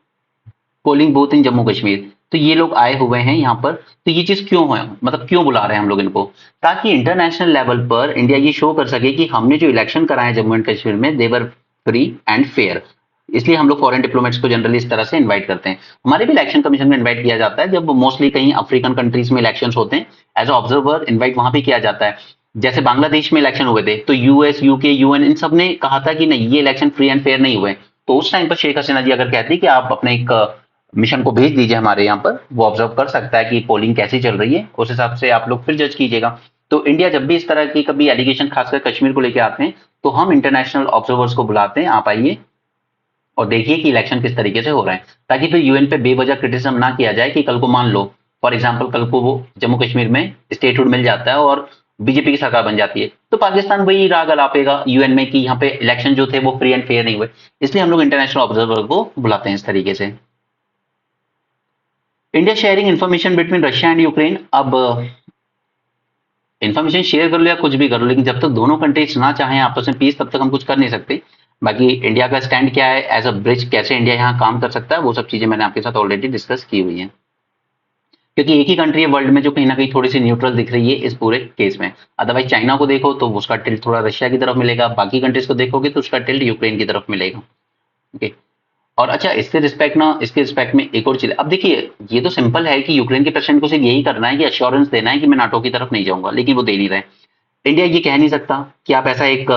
polling booth in Jammu Kashmir. तो ये लोग आए हुए हैं यहाँ पर, तो ये चीज क्यों है, मतलब क्यों बुला रहे हैं हम लोग इनको, ताकि इंटरनेशनल लेवल पर इंडिया ये शो कर सके कि हमने जो इलेक्शन कराए जम्मू एंड कश्मीर में देवर फ्री एंड फेयर। इसलिए हम लोग फॉरेन डिप्लोमेट्स को जनरली इस तरह से इनवाइट करते हैं। हमारे भी इलेक्शन कमीशन में इनवाइट किया जाता है जब मोस्टली कहीं अफ्रीकन कंट्रीज में इलेक्शंस होते हैं, एज ऑब्जर्वर इनवाइट वहां भी किया जाता है। जैसे बांग्लादेश में इलेक्शन हुए थे तो यूएस, यूके, यूएन इन सब ने कहा था कि नहीं ये इलेक्शन फ्री एंड फेयर नहीं हुए। तो उस टाइम पर शेख हसीना जी अगर कहती कि आप अपने एक मिशन को भेज दीजिए हमारे यहाँ पर, वो ऑब्जर्व कर सकता है कि पोलिंग कैसी चल रही है, उस हिसाब से आप लोग फिर जज कीजिएगा। तो इंडिया जब भी इस तरह की कभी एलिगेशन खासकर कश्मीर को लेकर आते हैं तो हम इंटरनेशनल ऑब्जर्वर्स को बुलाते हैं, आप आइए और देखिए कि इलेक्शन किस तरीके से हो रहा है, ताकि फिर यूएन पे बेवजह क्रिटिसिज्म ना किया जाए कि कल को मान लो फॉर एग्जांपल कल को वो जम्मू कश्मीर में स्टेटहुड मिल जाता है और बीजेपी की सरकार बन जाती है, तो पाकिस्तान वही राग अलापेगा यूएन में कि यहाँ पे इलेक्शन जो थे वो फ्री एंड फेयर नहीं हुए। इसलिए हम लोग इंटरनेशनल ऑब्जर्वर को बुलाते हैं इस तरीके से। India sharing information between Russia and Ukraine. अब इन्फॉर्मेशन शेयर कर लो या कुछ भी कर लो, लेकिन जब तक दोनों कंट्रीज ना चाहें आपस में पीस, तब तक हम कुछ कर नहीं सकते। बाकी इंडिया का स्टैंड क्या है एज अ ब्रिज, कैसे इंडिया यहाँ काम कर सकता है, वो सब चीजें मैंने आपके साथ ऑलरेडी डिस्कस की हुई है। क्योंकि एक ही कंट्री है वर्ल्ड में जो कहीं ना कहीं थोड़ी सी न्यूट्रल दिख रही है इस पूरे केस में। अदरवाइज चाइना को देखो तो उसका टिल्ट थोड़ा रशिया की तरफ मिलेगा, बाकी कंट्रीज को देखोगे तो उसका टिल्ट यूक्रेन की तरफ मिलेगा। ओके। और अच्छा इसके रिस्पेक्ट में एक और चीज, अब देखिए ये तो सिंपल है कि यूक्रेन के प्रेसिडेंट को सिर्फ यही करना है कि अश्योरेंस देना है कि मैं नाटो की तरफ नहीं जाऊंगा, लेकिन वो दे नहीं रहे। इंडिया ये कह नहीं सकता कि आप ऐसा एक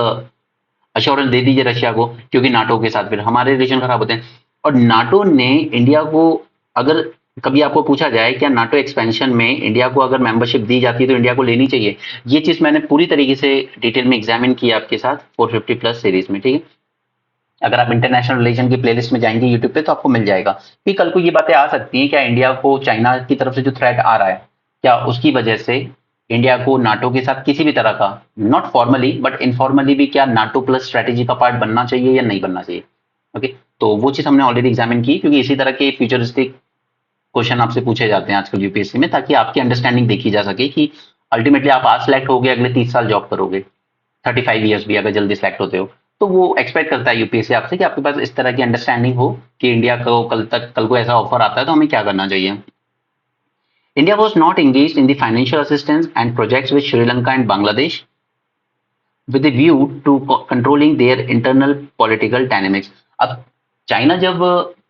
अश्योरेंस दे दीजिए रशिया को, क्योंकि नाटो के साथ फिर हमारे रिलेशन खराब होते हैं। और नाटो ने इंडिया को, अगर कभी आपको पूछा जाए क्या नाटो एक्सपेंशन में इंडिया को अगर मेंबरशिप दी जाती है तो इंडिया को लेनी चाहिए, ये चीज मैंने पूरी तरीके से डिटेल में एग्जामिन की आपके साथ 450 प्लस सीरीज में, ठीक है। अगर आप इंटरनेशनल रिलेशन की प्लेलिस्ट में जाएंगे यूट्यूब पे तो आपको मिल जाएगा कि कल को ये बातें आ सकती हैं, क्या इंडिया को चाइना की तरफ से जो थ्रेट आ रहा है, क्या उसकी वजह से इंडिया को नाटो के साथ किसी भी तरह का, नॉट फॉर्मली बट इनफॉर्मली भी, क्या नाटो प्लस स्ट्रेटेजी का पार्ट बनना चाहिए या नहीं बनना चाहिए। ओके। तो वो चीज हमने ऑलरेडी एग्जामिन की, क्योंकि इसी तरह के फ्यूचरिस्टिक क्वेश्चन आपसे पूछे जाते हैं आजकल यूपीएससी में, ताकि आपकी अंडरस्टैंडिंग देखी जा सके कि अल्टीमेटली आप आज सेलेक्ट हो गए, अगले 30 साल जॉब करोगे, 35 ईयर्स भी अगर जल्दी सेलेक्ट होते हो, तो वो एक्सपेक्ट करता है यूपीएससी आपसे कि आपके पास इस तरह की अंडरस्टैंडिंग हो कि इंडिया को कल को ऐसा ऑफर आता है तो हमें क्या करना चाहिए। India was not engage in the financial assistance and projects with Sri Lanka and Bangladesh with view to controlling their internal political dynamics. अब चाइना जब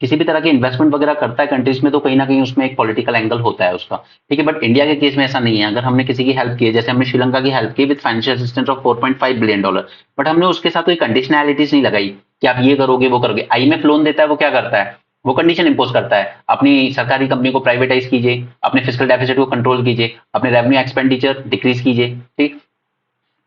किसी भी तरह के इन्वेस्टमेंट वगैरह करता है कंट्रीज में, तो कहीं ना कहीं उसमें एक पॉलिटिकल एंगल होता है उसका, ठीक है। बट इंडिया के केस में ऐसा नहीं है। अगर हमने किसी की हेल्प की है, जैसे हमने श्रीलंका की हेल्प की with financial assistance of $4.5 billion, but हमने उसके साथ कोई कंडीशनैलिटीज नहीं लगाई कि आप ये करोगे वो करोगे। आईएमएफ लोन देता है, वो क्या करता है, वो कंडीशन इंपोज करता है, अपनी सरकारी कंपनी को प्राइवेटाइज कीजिए, अपने फिजिकल डेफिसिट को कंट्रोल कीजिए, अपने रेवेन्यू एक्सपेंडिचर डिक्रीज कीजिए, ठीक।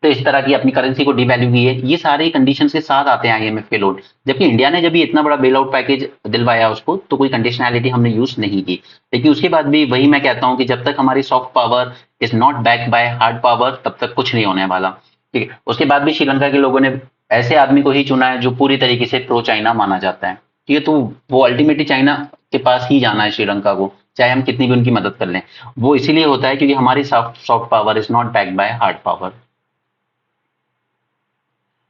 तो इस तरह की अपनी करेंसी को डिवैल्यू की है, ये सारे कंडीशंस के साथ आते हैं आईएमएफ के लोन। जबकि इंडिया ने जब ये इतना बड़ा बेल आउट पैकेज दिलवाया उसको, तो कोई कंडीशनैलिटी हमने यूज नहीं की। लेकिन उसके बाद भी वही मैं कहता हूं कि जब तक हमारी soft power is not back by hard power, तब तक कुछ नहीं होने वाला, ठीक है। उसके बाद भी श्रीलंका के लोगों ने ऐसे आदमी को ही चुना है जो पूरी तरीके से प्रो चाइना माना जाता है, ठीक है। तो वो अल्टीमेटली चाइना के पास ही जाना है श्रीलंका को, चाहे हम कितनी भी उनकी मदद कर लें। वो इसीलिए होता है क्योंकि हमारी soft power is not back by hard power.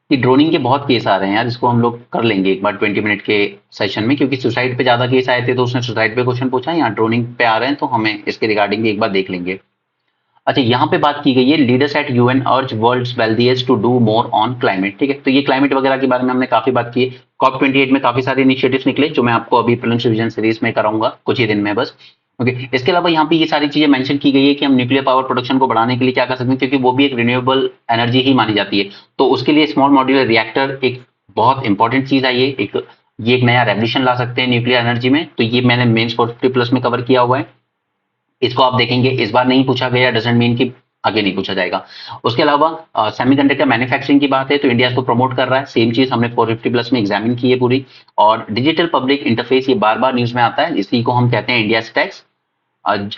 कि ड्रोनिंग के बहुत केस आ रहे हैं यार, इसको हम लोग कर लेंगे एक बार 20 मिनट के सेशन में, क्योंकि सुसाइड पे ज्यादा केस आए थे तो उसने सुसाइड पे क्वेश्चन पूछा, यहाँ ड्रोनिंग पे आ रहे हैं तो हमें इसके रिगार्डिंग भी एक बार देख लेंगे। अच्छा, यहाँ पे बात की गई है leaders at UN urge world's wealthiest to do more on climate, ठीक है। तो ये क्लाइमेट वगैरह के बारे में हमने काफी बात की है। COP28 में काफी सारे इनिशिएटिव्स निकले जो मैं आपको अभी प्रीलिम्स रिवीजन सीरीज में कराऊंगा कुछ ही दिन में बस। ओके। इसके अलावा यहाँ पे ये सारी चीजें मेंशन की गई है कि हम न्यूक्लियर पावर प्रोडक्शन को बढ़ाने के लिए क्या कर सकते हैं, क्योंकि वो भी एक रिन्यूएबल एनर्जी ही मानी जाती है। तो उसके लिए स्मॉल मॉड्यूलर रिएक्टर एक बहुत इंपॉर्टेंट चीज है। ये एक नया रेवल्यूशन ला सकते हैं न्यूक्लियर एनर्जी में। तो ये मैंने मेंस 450 प्लस में कवर किया हुआ है, इसको आप देखेंगे। इस बार नहीं पूछा गया डजंट मीन कि आगे नहीं पूछा जाएगा। उसके अलावा सेमीकंडक्टर मैन्युफैक्चरिंग की बात है तो इंडिया इसको प्रमोट कर रहा है, सेम चीज हमने 450 प्लस में एग्जामिन की है पूरी। और डिजिटल पब्लिक इंटरफेस, ये बार बार न्यूज में आता है, इसी को हम कहते हैं इंडिया स्टैक्स।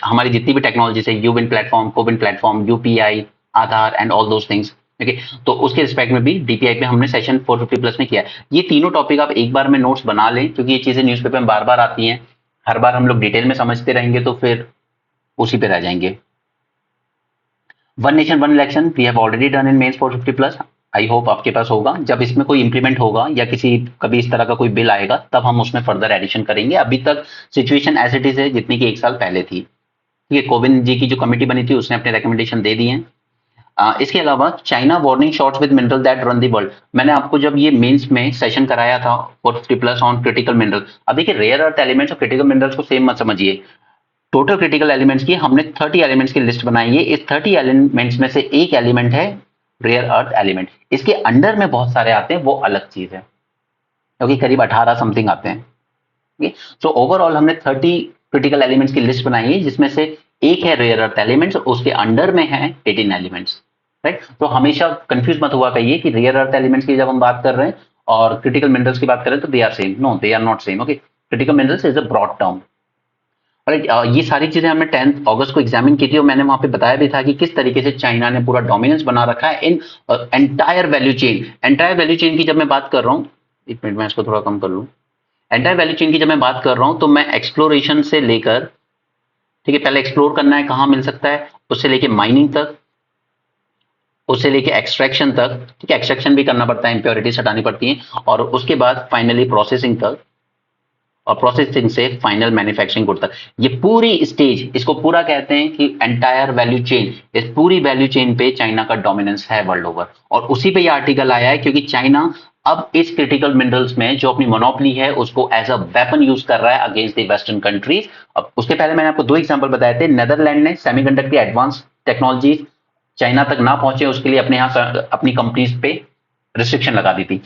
हमारी जितनी भी टेक्नोलॉजी है, यूविन platform, CoWIN platform, UPI, Aadhaar and all those things, ठीक है। तो उसके रिस्पेक्ट में भी डीपीआई पे हमने सेशन 450 प्लस में किया है। ये तीनों टॉपिक आप एक बार में नोट्स बना लें, क्योंकि ये चीजें न्यूज़पेपर में बार बार आती हैं, हर बार हम लोग डिटेल में समझते रहेंगे तो फिर उसी पे रह जाएंगे। One nation one election we have already done in mains 450 प्लस। आई होप आपके पास होगा। जब इसमें कोई इंप्लीमेंट होगा या कभी इस तरह का कोई बिल आएगा, तब हम उसमें फर्दर एडिशन करेंगे। अभी तक सिचुएशन एज इट इज है जितनी कि एक साल पहले थी, ठीक है। कोविंद जी की जो कमेटी बनी थी उसने अपने रिकमेंडेशन दे दिए हैं। इसके अलावा China warning shots with mineral that run the world. मैंने आपको जब ये मेंस में सेशन कराया था 450+ ऑन क्रिटिकल मिनरल, अब देखिए रेयर अर्थ एलिमेंट्स और क्रिटिकल मिनरल्स को सेम मत समझिए। टोटल क्रिटिकल एलिमेंट्स की हमने 30 एलिमेंट्स की लिस्ट बनाई है। इस 30 एलिमेंट्स में से एक एलिमेंट है रेयर अर्थ एलिमेंट। इसके अंडर में बहुत सारे आते हैं, वो अलग चीज है, क्योंकि करीब 18 समथिंग आते हैं। सो ओवरऑल हमने 30 क्रिटिकल एलिमेंट्स की लिस्ट बनाई है, जिसमें से एक है रेयर अर्थ एलिमेंट्स, उसके अंडर में है 18 एलिमेंट्स, राइट। तो हमेशा कंफ्यूज मत हुआ कहिए कि रेयर अर्थ एलिमेंट्स की जब हम बात कर रहे हैं और क्रिटिकल मिनरल्स की बात कर रहे हैं तो they are same. No, they are not same. Okay, critical minerals is a broad term. ये सारी चीजें हमने 10 अगस्त को एग्जामिन की थी और मैंने वहां पे बताया भी था कि किस तरीके से चाइना ने पूरा डोमिनेंस बना रखा है in entire value chain. Entire value chain की जब मैं बात कर रहा हूँ, एक मिनट में इसको थोड़ा कम कर लूँ। एंटायर वैल्यू चेन की जब मैं बात कर रहा हूं तो मैं एक्सप्लोरेशन से लेकर, ठीक है, पहले एक्सप्लोर करना है कहां मिल सकता है, उससे लेके माइनिंग तक, उससे लेके एक्सट्रैक्शन तक, ठीक है, एक्सट्रैक्शन भी करना पड़ता है, इंप्योरिटीज हटानी पड़ती हैं, और उसके बाद फाइनली प्रोसेसिंग तक, और प्रोसेसिंग से फाइनल मैन्युफैक्चरिंग गुड तक। ये पूरी स्टेज, इसको पूरा कहते हैं कि एंटायर वैल्यू चेन। इस पूरी वैल्यू चेन पे चाइना का डोमिनेंस है वर्ल्ड ओवर, और उसी पे ये आर्टिकल आया है क्योंकि चाइना अब इस क्रिटिकल मिनरल्स में जो अपनी मोनोपोली है उसको एज अ वेपन यूज कर रहा है अगेंस्ट द वेस्टर्न कंट्रीज। अब उसके पहले मैंने आपको 2 एग्जांपल बताए थे। नेदरलैंड ने सेमीकंडक्टर की एडवांस टेक्नोलॉजी चाइना तक ना पहुंचे उसके लिए अपने यहाँ अपनी कंपनीज पे रिस्ट्रिक्शन लगा दी थी।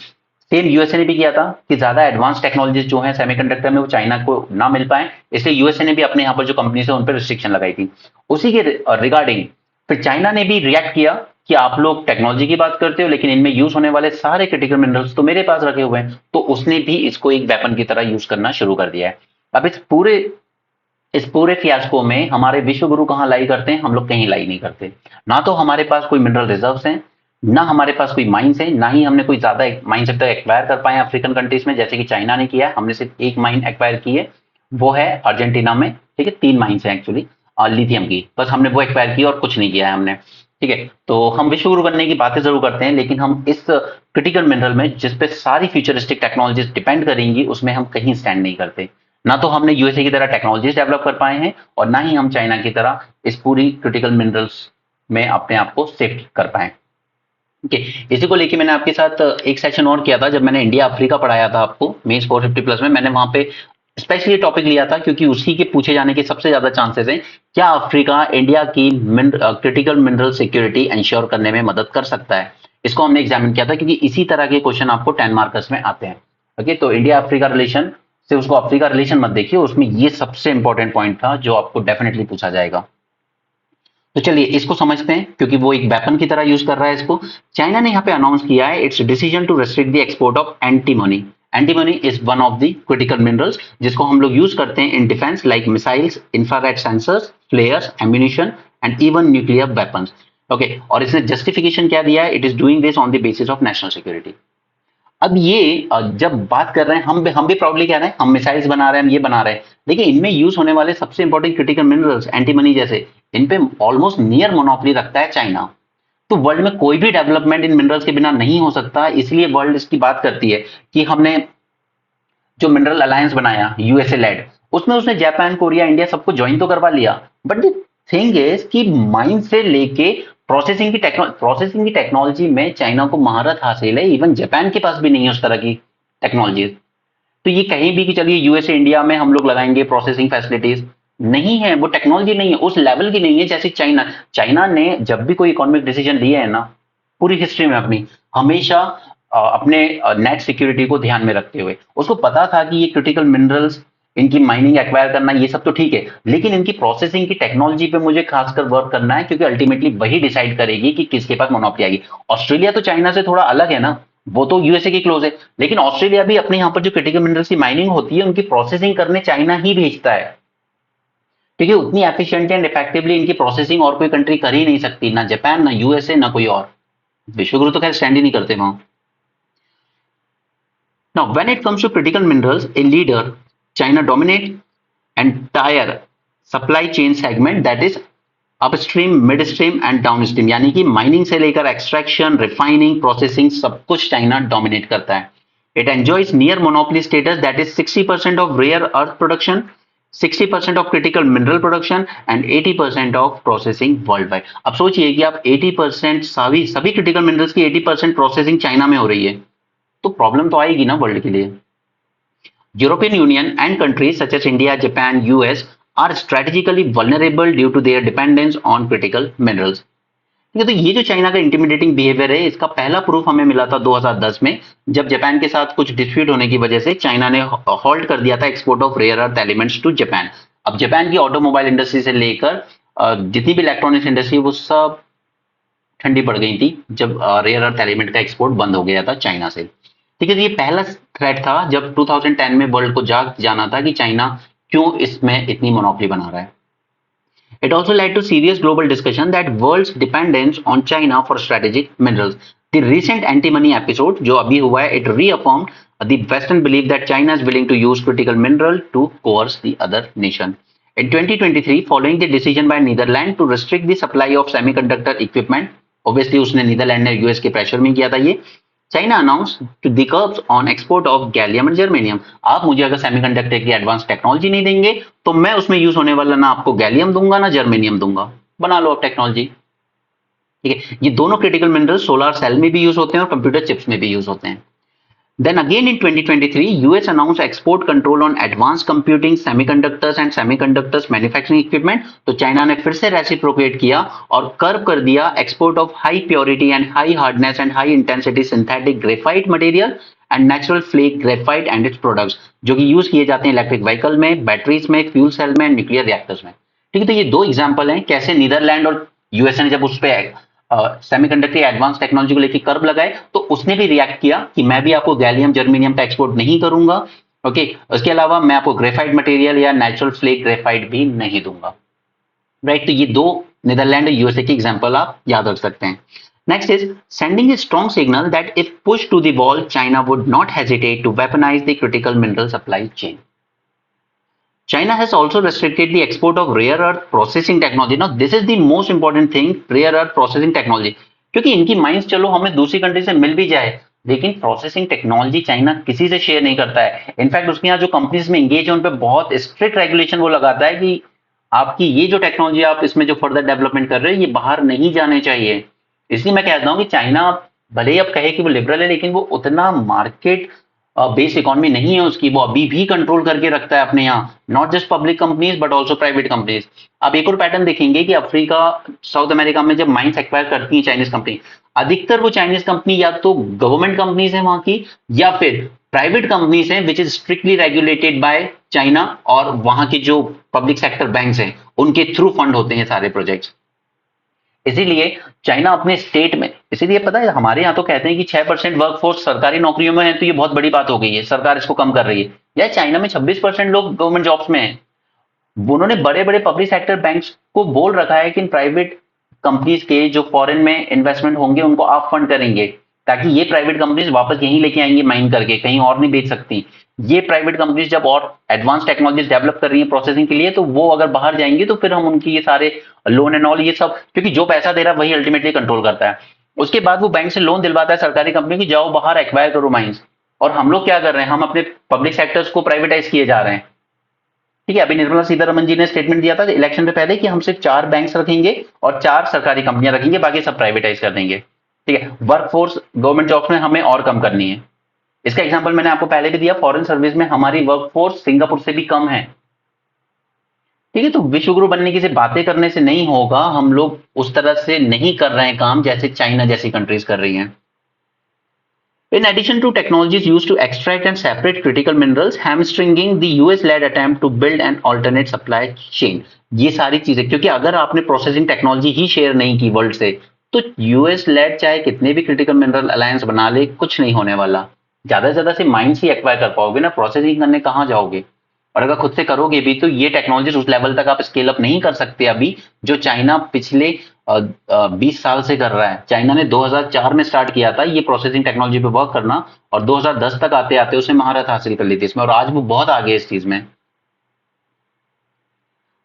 सेम यूएसए ने भी किया था कि ज्यादा एडवांस टेक्नोलॉजीज जो है सेमीकंडक्टर में वो चाइना को ना मिल पाए, इसलिए यूएसए ने भी अपने यहाँ पर जो कंपनीज है उन पर रिस्ट्रिक्शन लगाई थी। उसी के रिगार्डिंग फिर चाइना ने भी रिएक्ट किया कि आप लोग टेक्नोलॉजी की बात करते हो लेकिन इनमें यूज होने वाले सारे क्रिटिकल मिनरल्स तो मेरे पास रखे हुए हैं, तो उसने भी इसको एक वेपन की तरह यूज करना शुरू कर दिया है। अब इस पूरे फियास्को में हमारे विश्व गुरु कहां लाई करते हैं? हम लोग कहीं लाई नहीं करते। ना तो हमारे पास कोई मिनरल रिजर्व्स हैं, ना हमारे पास कोई माइंस है, ना ही हमने कोई ज्यादा माइंस अब तक एक्वायर कर पाए अफ्रीकन कंट्रीज में, जैसे कि चाइना ने किया है। हमने सिर्फ एक माइन एक्वायर की है, वो है अर्जेंटीना में, ठीक है। 3 माइंस है एक्चुअली लिथियम की, बस हमने वो एक्वायर की और कुछ नहीं किया है हमने, ठीक है। तो हम विश्व गुरु बनने की बातें जरूर करते हैं, लेकिन हम इस क्रिटिकल मिनरल में जिसपे सारी फ्यूचरिस्टिक टेक्नोलॉजीज डिपेंड करेंगी उसमें हम कहीं स्टैंड नहीं करते। ना तो हमने यूएसए की तरह टेक्नोलॉजीज डेवलप कर पाए हैं, और ना ही हम चाइना की तरह इस पूरी क्रिटिकल मिनरल्स में अपने आप को सेफ कर पाए। ओके, इसी को लेके मैंने आपके साथ एक सेशन और किया था जब मैंने इंडिया अफ्रीका पढ़ाया था आपको मेंस 450+ में। मैंने वहां पे स्पेशली टॉपिक लिया था क्योंकि उसी के पूछे जाने के सबसे ज्यादा चांसेस हैं। क्या अफ्रीका इंडिया की क्रिटिकल मिनरल सिक्योरिटी इंश्योर करने में मदद कर सकता है? इसको हमने एग्जामिन किया था क्योंकि इसी तरह के क्वेश्चन आपको 10 मार्कर्स में आते हैं। ओके, तो इंडिया अफ्रीका रिलेशन से उसको अफ्रीका रिलेशन मत देखिए, उसमें ये सबसे इंपॉर्टेंट पॉइंट था जो आपको डेफिनेटली पूछा जाएगा। तो चलिए इसको समझते हैं, क्योंकि वो एक वेपन की तरह यूज कर रहा है इसको। चाइना ने यहाँ पे अनाउंस किया है its decision to restrict the export of antimony. Antimony is one of the critical minerals जिसको हम लोग यूज करते हैं in defence like missiles, infrared sensors, flares, ammunition and even nuclear weapons. Okay, और इसने जस्टिफिकेशन क्या दिया है? It is doing this on the basis of national security. अब ये जब बात कर रहे हैं हम भी प्राउडली कह रहे हैं हम मिसाइल्स बना रहे हैं, हम ये बना रहे हैं, देखिए इनमें यूज होने वाले सबसे इंपॉर्टेंट क्रिटिकल मिनरल्स एंटीमनी जैसे, इन पे ऑलमोस्ट नियर मोनोपोली रखता है चाइना। तो वर्ल्ड में कोई भी डेवलपमेंट इन मिनरल्स के बिना नहीं हो सकता, इसलिए वर्ल्ड इसकी बात करती है कि हमने जो मिनरल अलायंस बनाया यूएसए लेड, उसमें उसने जापान, कोरिया, इंडिया सबको ज्वाइन तो करवा लिया, बट द थिंग इज कि माइन से लेके प्रोसेसिंग की टेक्नोलॉजी में चाइना को महारत हासिल है। इवन जापान के पास भी नहीं है उस तरह की टेक्नोलॉजी। तो ये कहीं भी कि चलिए यूएसए इंडिया में हम लोग लगाएंगे प्रोसेसिंग फैसिलिटीज, नहीं है, वो टेक्नोलॉजी नहीं है, उस लेवल की नहीं है जैसे चाइना। चाइना ने जब भी कोई इकोनॉमिक डिसीजन लिया है ना पूरी हिस्ट्री में अपनी, हमेशा अपने नेट सिक्योरिटी को ध्यान में रखते हुए, उसको पता था कि ये क्रिटिकल मिनरल्स, इनकी माइनिंग एक्वायर करना ये सब तो ठीक है, लेकिन इनकी प्रोसेसिंग की टेक्नोलॉजी पे मुझे खासकर वर्क करना है, क्योंकि अल्टीमेटली वही डिसाइड करेगी कि किसके पास मोनोपोली आएगी। ऑस्ट्रेलिया तो चाइना से थोड़ा अलग है ना, वो तो यूएसए के क्लोज है, लेकिन ऑस्ट्रेलिया भी अपने यहाँ पर जो क्रिटिकल मिनरल्स की माइनिंग होती है उनकी प्रोसेसिंग करने चाइना ही भेजता है, क्योंकि उतनी एफिशिएंट एंड इफेक्टिवली इनकी प्रोसेसिंग और कोई कंट्री कर ही नहीं सकती, ना जापान, ना यूएसए, ना कोई और। विश्वगुरु तो खैर स्टैंड ही नहीं करते वहां। Now, when it comes to critical minerals, a leader, China dominates entire supply chain segment, that is upstream, midstream and downstream, यानी कि माइनिंग से लेकर एक्सट्रैक्शन, रिफाइनिंग, प्रोसेसिंग सब कुछ चाइना डोमिनेट करता है। It enjoys near monopoly status, that is 60% of rare earth production, 60% of critical mineral production and 80% of processing world wide. अब सोचिए कि आप 80% सभी सभी क्रिटिकल मिनरल्स की 80% प्रोसेसिंग चाइना में हो रही है, तो प्रॉब्लम तो आएगी ना वर्ल्ड के लिए। European Union and countries such as India, Japan, US are strategically vulnerable due to their dependence on critical minerals. ठीक है, तो ये जो चाइना का इंटिमिडेटिंग बिहेवियर है, इसका पहला प्रूफ हमें मिला था 2010 में, जब जापान के साथ कुछ डिस्प्यूट होने की वजह से चाइना ने हॉल्ट कर दिया था export of rare earth elements to Japan. अब जापान की ऑटोमोबाइल इंडस्ट्री से लेकर जितनी भी इलेक्ट्रॉनिक्स इंडस्ट्री वो सब ठंडी पड़ गई थी जब रेयर अर्थ एलिमेंट का एक्सपोर्ट बंद हो गया था चाइना से। ठीक है, तो ये पहला थ्रेट था जब 2010 में वर्ल्ड को जाग जाना था कि चाइना क्यों इसमें इतनी मोनोपोली बना रहा है। It also led to serious global discussion that world's dependence on China for strategic minerals. The recent anti-money episode जो अभी हुआ है, it reaffirmed the Western belief that China is willing to use critical mineral to coerce the other nation. In 2023, following the decision by Netherlands to restrict the supply of semiconductor equipment, obviously उसने Netherlands ने US के pressure में किया था ये, China announce to the curbs on export of gallium and germanium. आप मुझे अगर सेमीकंडक्टर की एडवांस टेक्नोलॉजी नहीं देंगे तो मैं उसमें यूज होने वाला ना आपको गैलियम दूंगा ना जर्मेनियम दूंगा, बना लो आप टेक्नोलॉजी। ठीक है, ये दोनों क्रिटिकल मिनरल सोलर सेल में भी यूज होते हैं और कंप्यूटर चिप्स में भी यूज होते हैं। Then again in 2023, US announced export control on advanced computing, semiconductors and semiconductors manufacturing equipment। तो चाइना ने फिर से रेसिप्रोकेट किया और कर्व कर दिया export of high purity and high hardness and high intensity synthetic graphite material and natural flake graphite and its products, जो कि यूज किए जाते हैं इलेक्ट्रिक व्हीकल में, बैटरीज में, फ्यूल सेल में, न्यूक्लियर रिएक्टर्स में। ठीक है, तो ये दो एग्जाम्पल हैं कैसे नीदरलैंड और यूएसए ने जब उस पर सेमीकंडक्टर एडवांस टेक्नोलॉजी को लेकर कर्व लगाए तो उसने भी रिएक्ट किया कि मैं भी आपको गैलियम जर्मेनियम का एक्सपोर्ट नहीं करूंगा। ओके, उसके अलावा मैं आपको ग्रेफाइट मटेरियल या नेचुरल फ्लेक ग्रेफाइट भी नहीं दूंगा। राइट, तो ये दो नीदरलैंड और यूएसए की एग्जांपल आप याद रख सकते हैं। Next is sending a strong signal that if push to the wall China would not hesitate to weaponize the critical mineral supply chain. China has also restricted the export of rare earth processing technology. Now, this is the most important thing, rare earth processing technology. क्योंकि इनकी mines चलो हमें दूसरी country से मिल भी जाए, लेकिन processing technology China किसी से शेयर नहीं करता है। इनफैक्ट उसके यहाँ जो कंपनीज में एंगेज है उन पर बहुत स्ट्रिक्ट रेगुलेशन वो लगाता है कि आपकी ये जो टेक्नोलॉजी आप इसमें जो फर्दर डेवलपमेंट कर रहे हो ये बाहर नहीं जाने चाहिए। इसलिए मैं कहता हूँ कि चाइना भले ही अब कहे कि वो लिबरल है, लेकिन वो उतना मार्केट बेस इकोनॉमी नहीं है उसकी, वो अभी भी कंट्रोल करके रखता है अपने यहाँ, not just public companies but also private companies. आप एक और पैटर्न देखेंगे कि अफ्रीका, साउथ अमेरिका में जब माइंस एक्वायर करती है चाइनीज कंपनी, अधिकतर वो चाइनीज कंपनी या तो गवर्नमेंट कंपनीज है वहां की या फिर प्राइवेट कंपनीज हैं which is strictly regulated by China, और वहां के जो पब्लिक सेक्टर बैंक्स हैं उनके थ्रू फंड होते हैं सारे प्रोजेक्ट्स। इसीलिए चाइना अपने स्टेट में, इसीलिए पता है हमारे यहाँ तो कहते हैं कि 6% वर्कफोर्स सरकारी नौकरियों में है तो ये बहुत बड़ी बात हो गई है, सरकार इसको कम कर रही है। या चाइना में 26% लोग गवर्नमेंट जॉब्स में हैं। उन्होंने बड़े बड़े पब्लिक सेक्टर बैंक्स को बोल रखा है कि इन प्राइवेट कंपनीज के जो फॉरेन में इन्वेस्टमेंट होंगे उनको आप फंड करेंगे, ताकि ये प्राइवेट कंपनीज वापस यहीं लेके आएंगी माइन करके, कहीं और नहीं बेच सकती। ये प्राइवेट कंपनीज जब और एडवांस टेक्नोलॉजीज डेवलप कर रही है प्रोसेसिंग के लिए, तो वो अगर बाहर जाएंगी तो फिर हम उनकी ये सारे लोन एंड ऑल ये सब, क्योंकि जो पैसा दे रहा है वही अल्टीमेटली कंट्रोल करता है। उसके बाद वो बैंक से लोन दिलवाता है सरकारी कंपनी की, जाओ बाहर एक्वायर करो माइंस। और हम लोग क्या कर रहे हैं, हम अपने पब्लिक सेक्टर्स को प्राइवेटाइज किए जा रहे हैं। ठीक है, अभी निर्मला सीतारमन जी ने स्टेटमेंट दिया था इलेक्शन से पहले कि हम सिर्फ 4 बैंक्स रखेंगे और 4 सरकारी कंपनियां रखेंगे, बाकी सब प्राइवेटाइज कर देंगे। ठीक है, वर्कफोर्स गवर्नमेंट जॉब्स में हमें और कम करनी है। इसका एग्जांपल मैंने आपको पहले भी दिया, फॉरेन सर्विस में हमारी वर्कफोर्स सिंगापुर से भी कम है। ठीक है, तो विश्व गुरु बनने की से बातें करने से नहीं होगा, हम लोग उस तरह से नहीं कर रहे हैं काम जैसे चाइना जैसी कंट्रीज कर रही हैं। In addition to technologies used to extract and separate critical minerals, hamstringing the US-led attempt to build an alternate supply chain। ये सारी चीजें, क्योंकि अगर आपने प्रोसेसिंग टेक्नोलॉजी ही शेयर नहीं की वर्ल्ड से, तो यूएस लेड चाहे कितने भी क्रिटिकल मिनरल अलायंस बना ले, कुछ नहीं होने वाला। ज्यादा से ज्यादा से माइंस ही एक्वायर कर पाओगे ना, प्रोसेसिंग करने कहाँ जाओगे? और अगर खुद से करोगे भी तो ये टेक्नोलॉजी उस लेवल तक आप स्केल अप नहीं कर सकते अभी, जो चाइना पिछले 20 साल से कर रहा है। चाइना ने 2004 में स्टार्ट किया था ये प्रोसेसिंग टेक्नोलॉजी पे वर्क करना, और 2010 तक आते आते उसने महारत हासिल कर ली थी इसमें, और आज वो बहुत आगे है इस चीज में।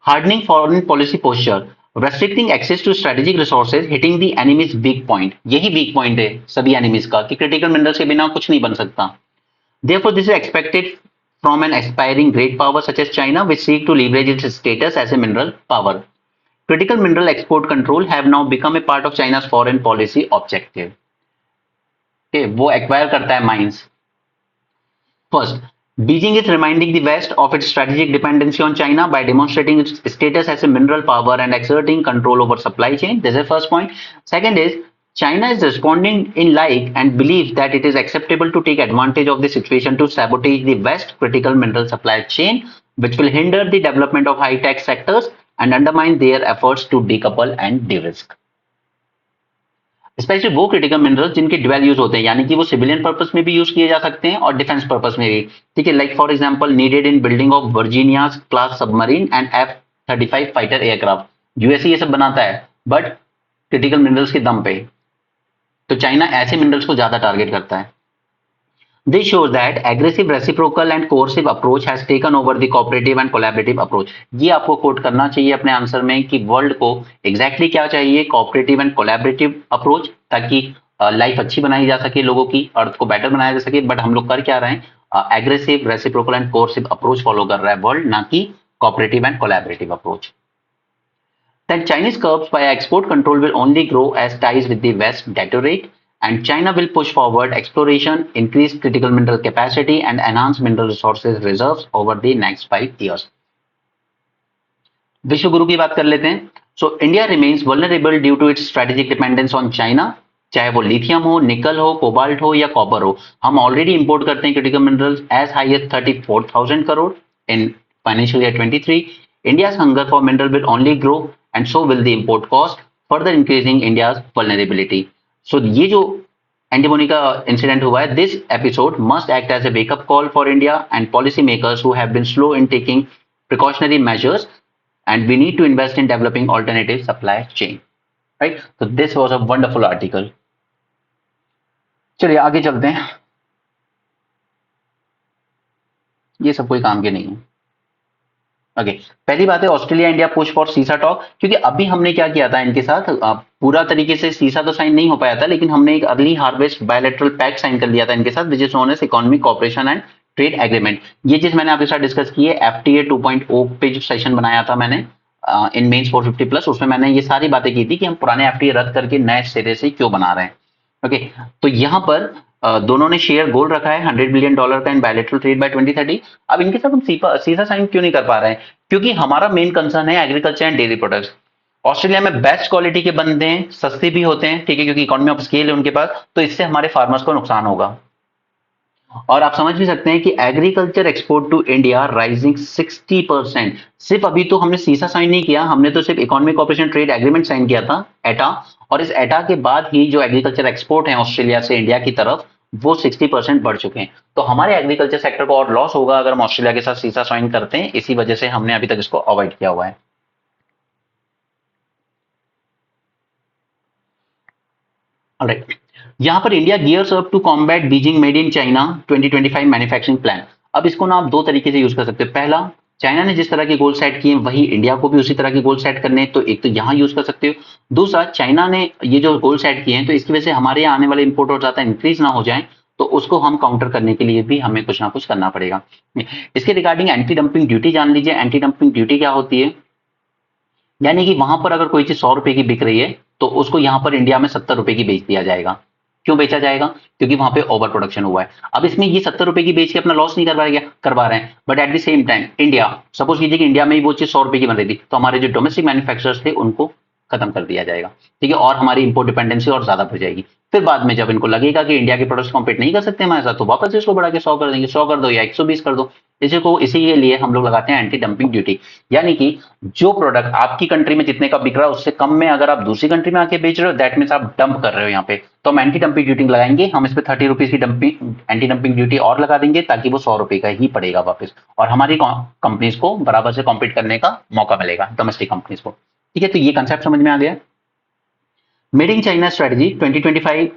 Hardening foreign policy posture, restricting access to strategic resources, hitting the enemies weak point. यही वीक पॉइंट है सभी एनिमीज का कि क्रिटिकल मिनरल्स के बिना कुछ नहीं बन सकता। Therefore, this is expected from an aspiring great power such as China, which seek to leverage its status as a mineral power. Critical mineral export control have now become a part of China's foreign policy objective. Okay, वो acquire करता है mines. First, Beijing is reminding the West of its strategic dependency on China by demonstrating its status as a mineral power and exerting control over supply chain. This is the first point. Second is, China is responding in like and believes that it is acceptable to take advantage of the situation to sabotage the West critical mineral supply chain, which will hinder the development of high-tech sectors and undermine their efforts to decouple and de-risk. Specially वो critical minerals जिनके dwell use होते हैं, यानी कि वो civilian purpose में भी use किए जा सकते हैं और डिफेंस पर्पस में भी. ठीक है, like for example needed in building of Virginia class submarine and F-35 fighter aircraft. USA ये सब बनाता है बट क्रिटिकल मिनरल्स के दम पे, तो चाइना ऐसे मिनरल्स को ज्यादा टारगेट करता है. This shows that aggressive, reciprocal and coercive approach has taken over the cooperative and collaborative approach. ये आपको कोट करना चाहिए अपने आंसर में कि वर्ल्ड को एग्जैक्टली क्या चाहिए, कोऑपरेटिव एंड कोलैबोरेटिव अप्रोच, ताकि लाइफ अच्छी बनाई जा सके, लोगों की अर्थ को बेटर बनाया जा सके. बट हम लोग कर क्या रहे हैं, aggressive, reciprocal and coercive approach follow कर रहा है वर्ल्ड, ना कि cooperative and collaborative approach. That Chinese curbs via export control will only grow as ties with the West deteriorate, and China will push forward exploration, increase critical mineral capacity, and enhance mineral resources reserves over the next 5 years. विश्व गुरु की बात कर लेते हैं. So India remains vulnerable due to its strategic dependence on China, चाहे वो lithium हो, निकल हो, कोबाल्ट हो या कॉपर हो. हम ऑलरेडी इंपोर्ट करते हैं critical minerals as high as 34,000 crore in financial year 23. India's hunger for mineral will only grow and so will the import cost, further increasing India's vulnerability. So ये जो एंटीमोनी का incident हुआ है, this episode must act as a wake-up call for India and policy makers who have been slow in taking precautionary measures, and we need to invest in developing alternative supply chain. Right? So this was a wonderful article. चलिए आगे चलते हैं. ये सब कोई काम के नहीं है. ओके, पहली बात है ऑस्ट्रेलिया इंडिया पुश फॉर सीसा टॉक, क्योंकि अभी हमने क्या किया था इनके साथ, पूरा तरीके से सीसा तो साइन नहीं हो पाया था, लेकिन हमने एक early harvest bilateral pact sign कर लिया था इनके साथ, which is known as economic cooperation and trade agreement. ये चीज मैंने आपके साथ डिस्कस की है FTA 2.0 पे जो सेशन बनाया था मैंने इन मेंस 450 प्लस, उसमें मैंने ये सारी बातें की थी कि हम पुराने FTA रद्द करके नए सिरे से क्यों बना रहे हैं. ओके, तो यहाँ पर दोनों ने शेयर गोल रखा है $100 बिलियन का इन बायलैटरल ट्रेड बाय 2030. अब इनके साथ हम सीसा साइन क्यों नहीं कर पा रहे हैं, क्योंकि हमारा मेन कंसर्न है agriculture and dairy products. Australia में बेस्ट क्वालिटी के बनते हैं, सस्ते भी होते हैं, ठीक है, क्योंकि इकोनॉमी ऑफ स्केल है उनके पास, तो इससे हमारे फार्मर्स को नुकसान होगा. और आप समझ भी सकते हैं कि agriculture export to India rising 60%. सिर्फ अभी तो हमने सीसा साइन नहीं किया, हमने तो सिर्फ economic cooperation trade agreement sign किया था, एटा, और इस एटा के बाद ही जो एग्रीकल्चर एक्सपोर्ट है ऑस्ट्रेलिया से इंडिया की तरफ, वो 60% बढ़ चुके हैं. तो हमारे एग्रीकल्चर सेक्टर को और लॉस होगा अगर हम ऑस्ट्रेलिया के साथ सीसा साइन करते हैं. इसी वजह से हमने अभी तक इसको अवॉइड किया हुआ है. ऑलराइट, यहां पर India gears up to combat Beijing made in China 2025 manufacturing plan. अब इसको ना आप दो तरीके से यूज कर सकते हो. पहला, चाइना ने जिस तरह के गोल सेट किए वही इंडिया को भी उसी तरह के गोल सेट करने, तो एक तो यहां यूज कर सकते हो. दूसरा, चाइना ने ये जो गोल सेट किए हैं तो इसकी वजह से हमारे यहाँ आने वाले इंपोर्ट और ज्यादा इंक्रीज ना हो जाए, तो उसको हम काउंटर करने के लिए भी हमें कुछ ना कुछ करना पड़ेगा. इसके रिगार्डिंग एंटी डंपिंग ड्यूटी जान लीजिए. एंटी डंपिंग ड्यूटी क्या होती है, यानी कि वहां पर अगर कोई चीज 100 रुपए की बिक रही है तो उसको यहां पर इंडिया में 70 रुपए की बेच दिया जाएगा. क्यों बेचा जाएगा, क्योंकि वहां पे ओवर प्रोडक्शन हुआ है. अब इसमें ये 70 रुपए की बेच के अपना लॉस नहीं करवा रहे हैं, but at the same time India, suppose कीजिए कि इंडिया में ही वो चीज 100 रुपए की बन रही थी, तो हमारे जो डोमेस्टिक मैन्युफैक्चरर्स थे उनको खत्म कर दिया जाएगा. ठीक है, और हमारी इंपोर्ट डिपेंडेंसी और ज्यादा बढ़ जाएगी. फिर बाद में जब इनको लगेगा कि इंडिया के प्रोडक्ट्स कॉम्पीट नहीं कर सकते हमारे साथ, तो वापस इसको बढ़ा के 100 कर देंगे. 100 कर दो या 120 कर दो. इसी के लिए हम लोग लगाते हैं एंटी डंपिंग ड्यूटी, यानी कि जो प्रोडक्ट आपकी कंट्री में जितने का बिक रहा है उससे कम में अगर आप दूसरी कंट्री में आके बेच रहे हो, दैट मीन्स आप डंप कर रहे हो यहाँ पे, तो हम एंटी डंपिंग ड्यूटी लगाएंगे. हम इस पे 30 रुपीज की डंपिंग एंटी डंपिंग ड्यूटी और लगा देंगे, ताकि वो 100 रुपए का ही पड़ेगा वापस, और हमारी कंपनीज को बराबर से कॉम्पीट करने का मौका मिलेगा, डोमेस्टिक कंपनीज को. ठीक है, तो ये कंसेप्ट समझ में आ गया. Made in China strategy 2025.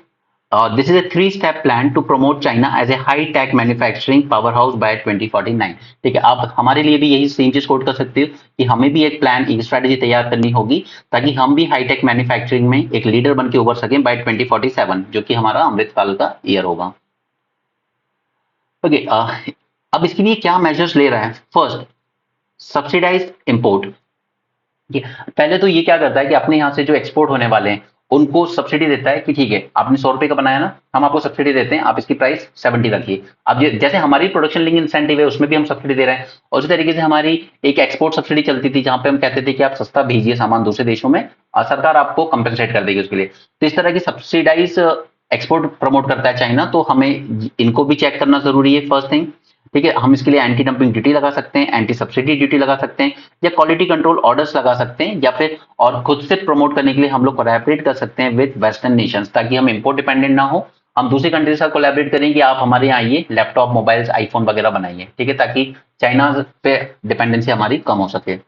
This is a three-step plan to promote China as a high-tech manufacturing powerhouse by 2049. ठीक है, आप हमारे लिए भी यही सेम चीज कोट कर सकते हो कि हमें भी एक प्लान, एक स्ट्रेटेजी तैयार करनी होगी ताकि हम भी हाईटेक मैन्युफैक्चरिंग में एक लीडर बन के उभर सकें बाय 2047, जो कि हमारा अमृतकाल का ईयर होगा. ओके, अब इसके लिए क्या मेजर्स ले रहा है? First, subsidize import. पहले तो ये क्या करता है कि अपने यहाँ से जो एक्सपोर्ट होने वाले हैं उनको सब्सिडी देता है कि ठीक है, आपने 100 रुपए का बनाया ना, हम आपको सब्सिडी देते हैं, आप इसकी प्राइस 70 रखिए। अब जैसे हमारी प्रोडक्शन लिंक इंसेंटिव है उसमें भी हम सब्सिडी दे रहे हैं, और उसी तरीके से हमारी एक एक्सपोर्ट सब्सिडी चलती थी जहां पे हम कहते थे कि आप सस्ता भेजिए सामान दूसरे देशों में, सरकार आपको कंपेंसेट कर देगी उसके लिए। तो इस तरह की सब्सिडाइज एक्सपोर्ट प्रमोट करता है चाइना, तो हमें इनको भी चेक करना जरूरी है, फर्स्ट थिंग। ठीक है, हम इसके लिए एंटी डंपिंग ड्यूटी लगा सकते हैं, एंटी सब्सिडी ड्यूटी लगा सकते हैं, या क्वालिटी कंट्रोल ऑर्डर्स लगा सकते हैं, या फिर और खुद से प्रमोट करने के लिए हम लोग कोलैबोरेट कर सकते हैं विद वेस्टर्न नेशंस, ताकि हम इंपोर्ट डिपेंडेंट ना हो। हम दूसरी कंट्री के साथ कोलैबोरेट करें कि आप हमारे यहाँ आइए, लैपटॉप, मोबाइल्स, आईफोन वगैरह बनाइए, ठीक है, ताकि चाइना पे डिपेंडेंसी हमारी कम हो सके।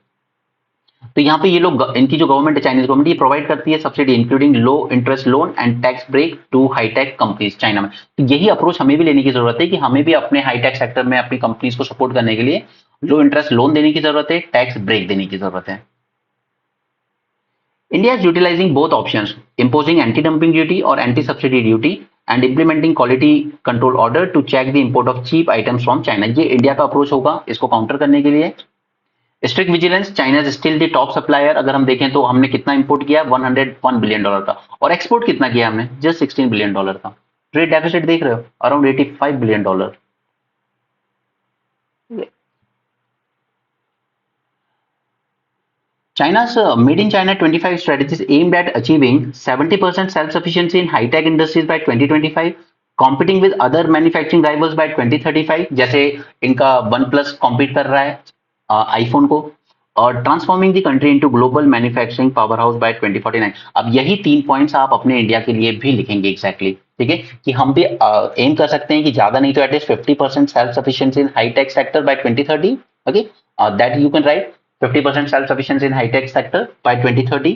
तो यहाँ पे ये लोग, इनकी जो गवर्नमेंट है, चाइनीज गवर्नमेंट, ये प्रोवाइड करती है subsidy including low interest loan and tax break to hi-tech companies China में। तो यही अप्रोच हमें भी लेने की जरूरत है कि हमें भी अपने हाईटेक सेक्टर में अपनी कंपनीज को सपोर्ट करने के लिए लो इंटरेस्ट लोन देने की जरूरत है, टैक्स ब्रेक देने की जरूरत है। India is utilizing both options, imposing anti-dumping duty or anti-subsidy duty and implementing quality control order to check the import of cheap items from China। ये इंडिया का अप्रोच होगा इसको काउंटर करने के लिए। Strict vigilance, China is still the top supplier. अगर हम देखें तो हमने कितना इंपोर्ट किया, $101 बिलियन का, और एक्सपोर्ट कितना किया हमने, जस्ट $16 बिलियन का। ट्रेड डेफिसिट देख रहे हो, around $85 billion. China's Made in China 25 strategies aimed at achieving 70% self-sufficiency in high-tech industries by 2025, competing with other manufacturing rivals by 2035, जैसे इनका OnePlus compete कर रहा है आईफोन को, और transforming the country into global manufacturing power house by 2049। अब यही 3 points आप अपने इंडिया के लिए भी लिखेंगे एग्जैक्टली, ठीक है, कि हम भी एम कर सकते हैं कि ज्यादा नहीं तो at least 50% self sufficiency in hi-tech sector by 2030। Okay, that you can write 50% self-sufficiency in high-tech sector by 2030.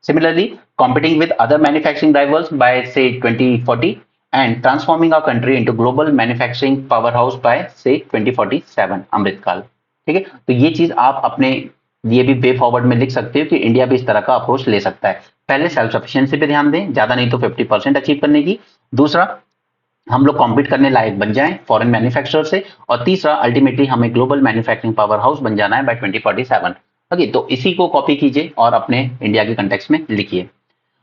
Similarly, competing with other manufacturing rivals by say 2040 and transforming our country into global manufacturing powerhouse by say 2047 अमृतकाल। ठीक है, तो ये चीज आप अपने लिए भी way forward में लिख सकते हो कि इंडिया भी इस तरह का अप्रोच ले सकता है। पहले सेल्फ सफिशिएंसी पे ध्यान दें, ज्यादा नहीं तो 50% अचीव करने की। दूसरा, हम लोग कॉम्पीट करने लायक बन जाएं फॉरेन मैन्युफैक्चरर से। और तीसरा, अल्टीमेटली हमें ग्लोबल मैन्युफैक्चरिंग पावर हाउस बन जाना है बाय 2047। ओके, तो इसी को कॉपी कीजिए और अपने इंडिया के कंटेक्स्ट में लिखिए।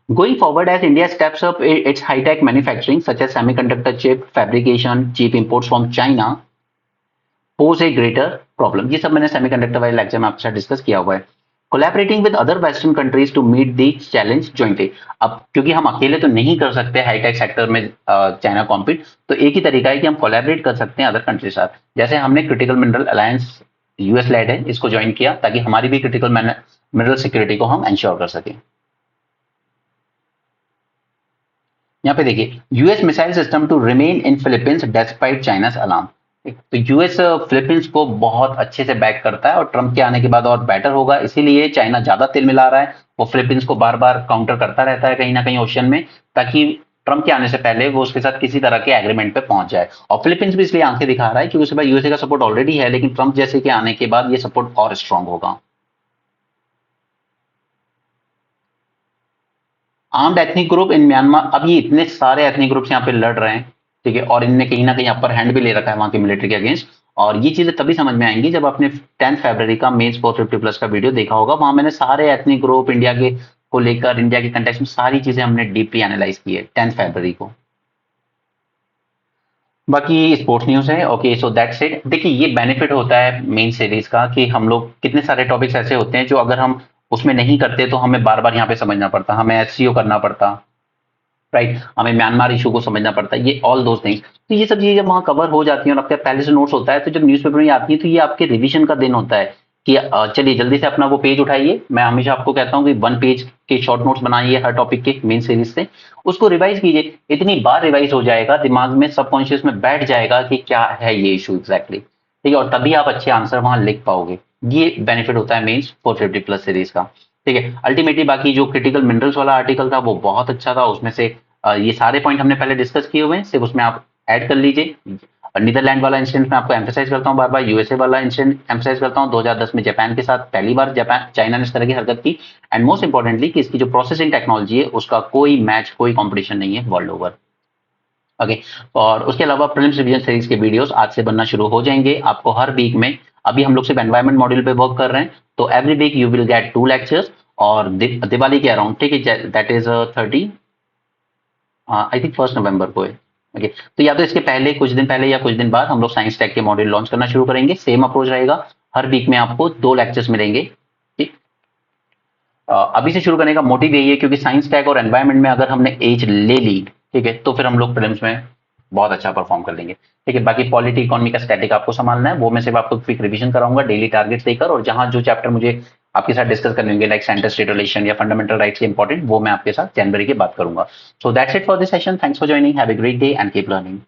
Going forward, as India steps up its high-tech manufacturing, such as semiconductor chip fabrication, cheap imports from China pose a greater problem। ये सब मैंने सेमीकंडक्टर वाले लेक्चर में आपके साथ डिस्कस किया हुआ है। Collaborating with other western countries to meet the challenge jointly. अब क्योंकि हम अकेले तो नहीं कर सकते हाईटेक सेक्टर में चाइना कॉम्पीट, तो एक ही तरीका है कि हम कोलैबोरेट कर सकते हैं अदर कंट्री के साथ। जैसे हमने critical mineral alliance, US led है, इसको ज्वाइन किया ताकि हमारी भी क्रिटिकल मिनरल सिक्योरिटी को हम इंश्योर कर सकें। यहाँ पे देखिए, US missile system to remain in Philippines despite China's alarm. तो यूएस फिलीपींस को बहुत अच्छे से बैक करता है और ट्रंप के आने के बाद और बेटर होगा, इसीलिए चाइना ज्यादा तेल मिला रहा है। वो फिलीपींस को बार बार काउंटर करता रहता है कहीं ना कहीं ओशन में, ताकि ट्रंप के आने से पहले वो उसके साथ किसी तरह के एग्रीमेंट पे पहुंच जाए। और फिलीपींस भी इसलिए आंखें दिखा रहा है क्योंकि उसके बाद यूएसए का सपोर्ट ऑलरेडी है, लेकिन ट्रंप जैसे के आने के बाद ये सपोर्ट और स्ट्रांग होगा। Armed ethnic group in Myanmar. अब ये इतने सारे एथनिक ग्रुप्स यहाँ पे लड़ रहे हैं, ठीक है, और इनने कहीं ना कहीं अपर हैंड भी ले रखा है वहां की मिलिट्री के अगेंस्ट। और ये चीजें तभी समझ में आएंगी जब आपने 10 फरवरी का मेंस 450+ का वीडियो देखा होगा। वहां मैंने सारे एथनिक ग्रुप इंडिया के को लेकर, इंडिया के कंटेक्स्ट में सारी चीजें हमने डीपली एनालाइज की है 10 फरवरी को। बाकी स्पोर्ट्स न्यूज है। Okay, so that's it. देखिए, ये बेनिफिट होता है मेन सीरीज का कि हम लोग कितने सारे टॉपिक्स ऐसे होते हैं जो अगर हम उसमें नहीं करते तो हमें बार बार यहाँ पे समझना पड़ता, हमें एचसीओ करना पड़ता, राइट, हमें म्यांमार इशू को समझना पड़ता है, ये ऑल दोज थिंग्स। तो ये सब चीजें जब वहां कवर हो जाती हैं और आपके पहले से नोट्स होता है, तो जब न्यूज़पेपर में आती है तो ये आपके रिवीजन का दिन होता है कि चलिए जल्दी से अपना वो पेज उठाइए। मैं हमेशा आपको कहता हूँ कि 1 पेज के शॉर्ट नोट्स बनाइए हर टॉपिक के मेन सीरीज से, उसको रिवाइज कीजिए। इतनी बार रिवाइज हो जाएगा, दिमाग में सबकॉन्शियस में बैठ जाएगा कि क्या है ये इशू एग्जैक्टली, ठीक है, और तभी आप अच्छे आंसर वहां लिख पाओगे। ये बेनिफिट होता है मेन्स 450+ सीरीज का, ठीक है। अल्टीमेटली बाकी जो क्रिटिकल मिनरल्स वाला आर्टिकल था वो बहुत अच्छा था, उसमें से ये सारे पॉइंट हमने पहले डिस्कस किए हुए हैं, सिर्फ उसमें आप ऐड कर लीजिए। नीदरलैंड वाला इंसिडेंट में आपको एम्फेसाइज करता हूँ बार बार, यूएसए वाला इंसिडेंट एम्फेसाइज करता हूँ, 2010 में जापान के साथ पहली बार जापान चाइना ने इस तरह की हरकत की। एंड मोस्ट इंपॉर्टेंटली कि इसकी जो प्रोसेसिंग टेक्नोलॉजी है उसका कोई मैच, कोई कॉम्पिटिशन नहीं है वर्ल्ड ओवर। ओके। और उसके अलावा प्रीलिम्स रिवीजन सीरीज के वीडियोस आज से बनना शुरू हो जाएंगे आपको हर वीक में। अभी हम लोग सिर्फ एनवायरमेंट मॉड्यूल पे वर्क कर रहे हैं, तो every week you will get 2 lectures. और दिवाली के अराउंड, ठीक है, दैट इज 30, आई थिंक 1 नवंबर को है। ओके, तो या तो इसके पहले कुछ दिन पहले या कुछ दिन बाद हम लोग साइंस टेक के मॉड्यूल लॉन्च करना शुरू करेंगे। सेम अप्रोच रहेगा, हर वीक में आपको 2 लेक्चर्स मिलेंगे। ठीक। अभी से शुरू करने का मोटिव यही है क्योंकि साइंस टेक और एनवायरमेंट में अगर हमने एज ले ली, ठीक है, तो फिर हम लोग प्रीलिम्स में बहुत अच्छा परफॉर्म कर लेंगे। ठीक है, बाकी पॉलिटी इकोनॉमी का स्टैटिक आपको संभालना है, वो मैं सिर्फ आपको क्विक रिवीजन कराऊंगा डेली टारगेट देकर, और जहां जो चैप्टर मुझे आपके साथ डिस्कस करने होंगे लाइक सेंटर स्टेट रिलेशन या फंडामेंटल राइट्स के इंपॉर्टेंट, वो मैं आपके साथ जनवरी के बात करूंगा। So that's it for this session. Thanks for joining, have a great day and keep learning.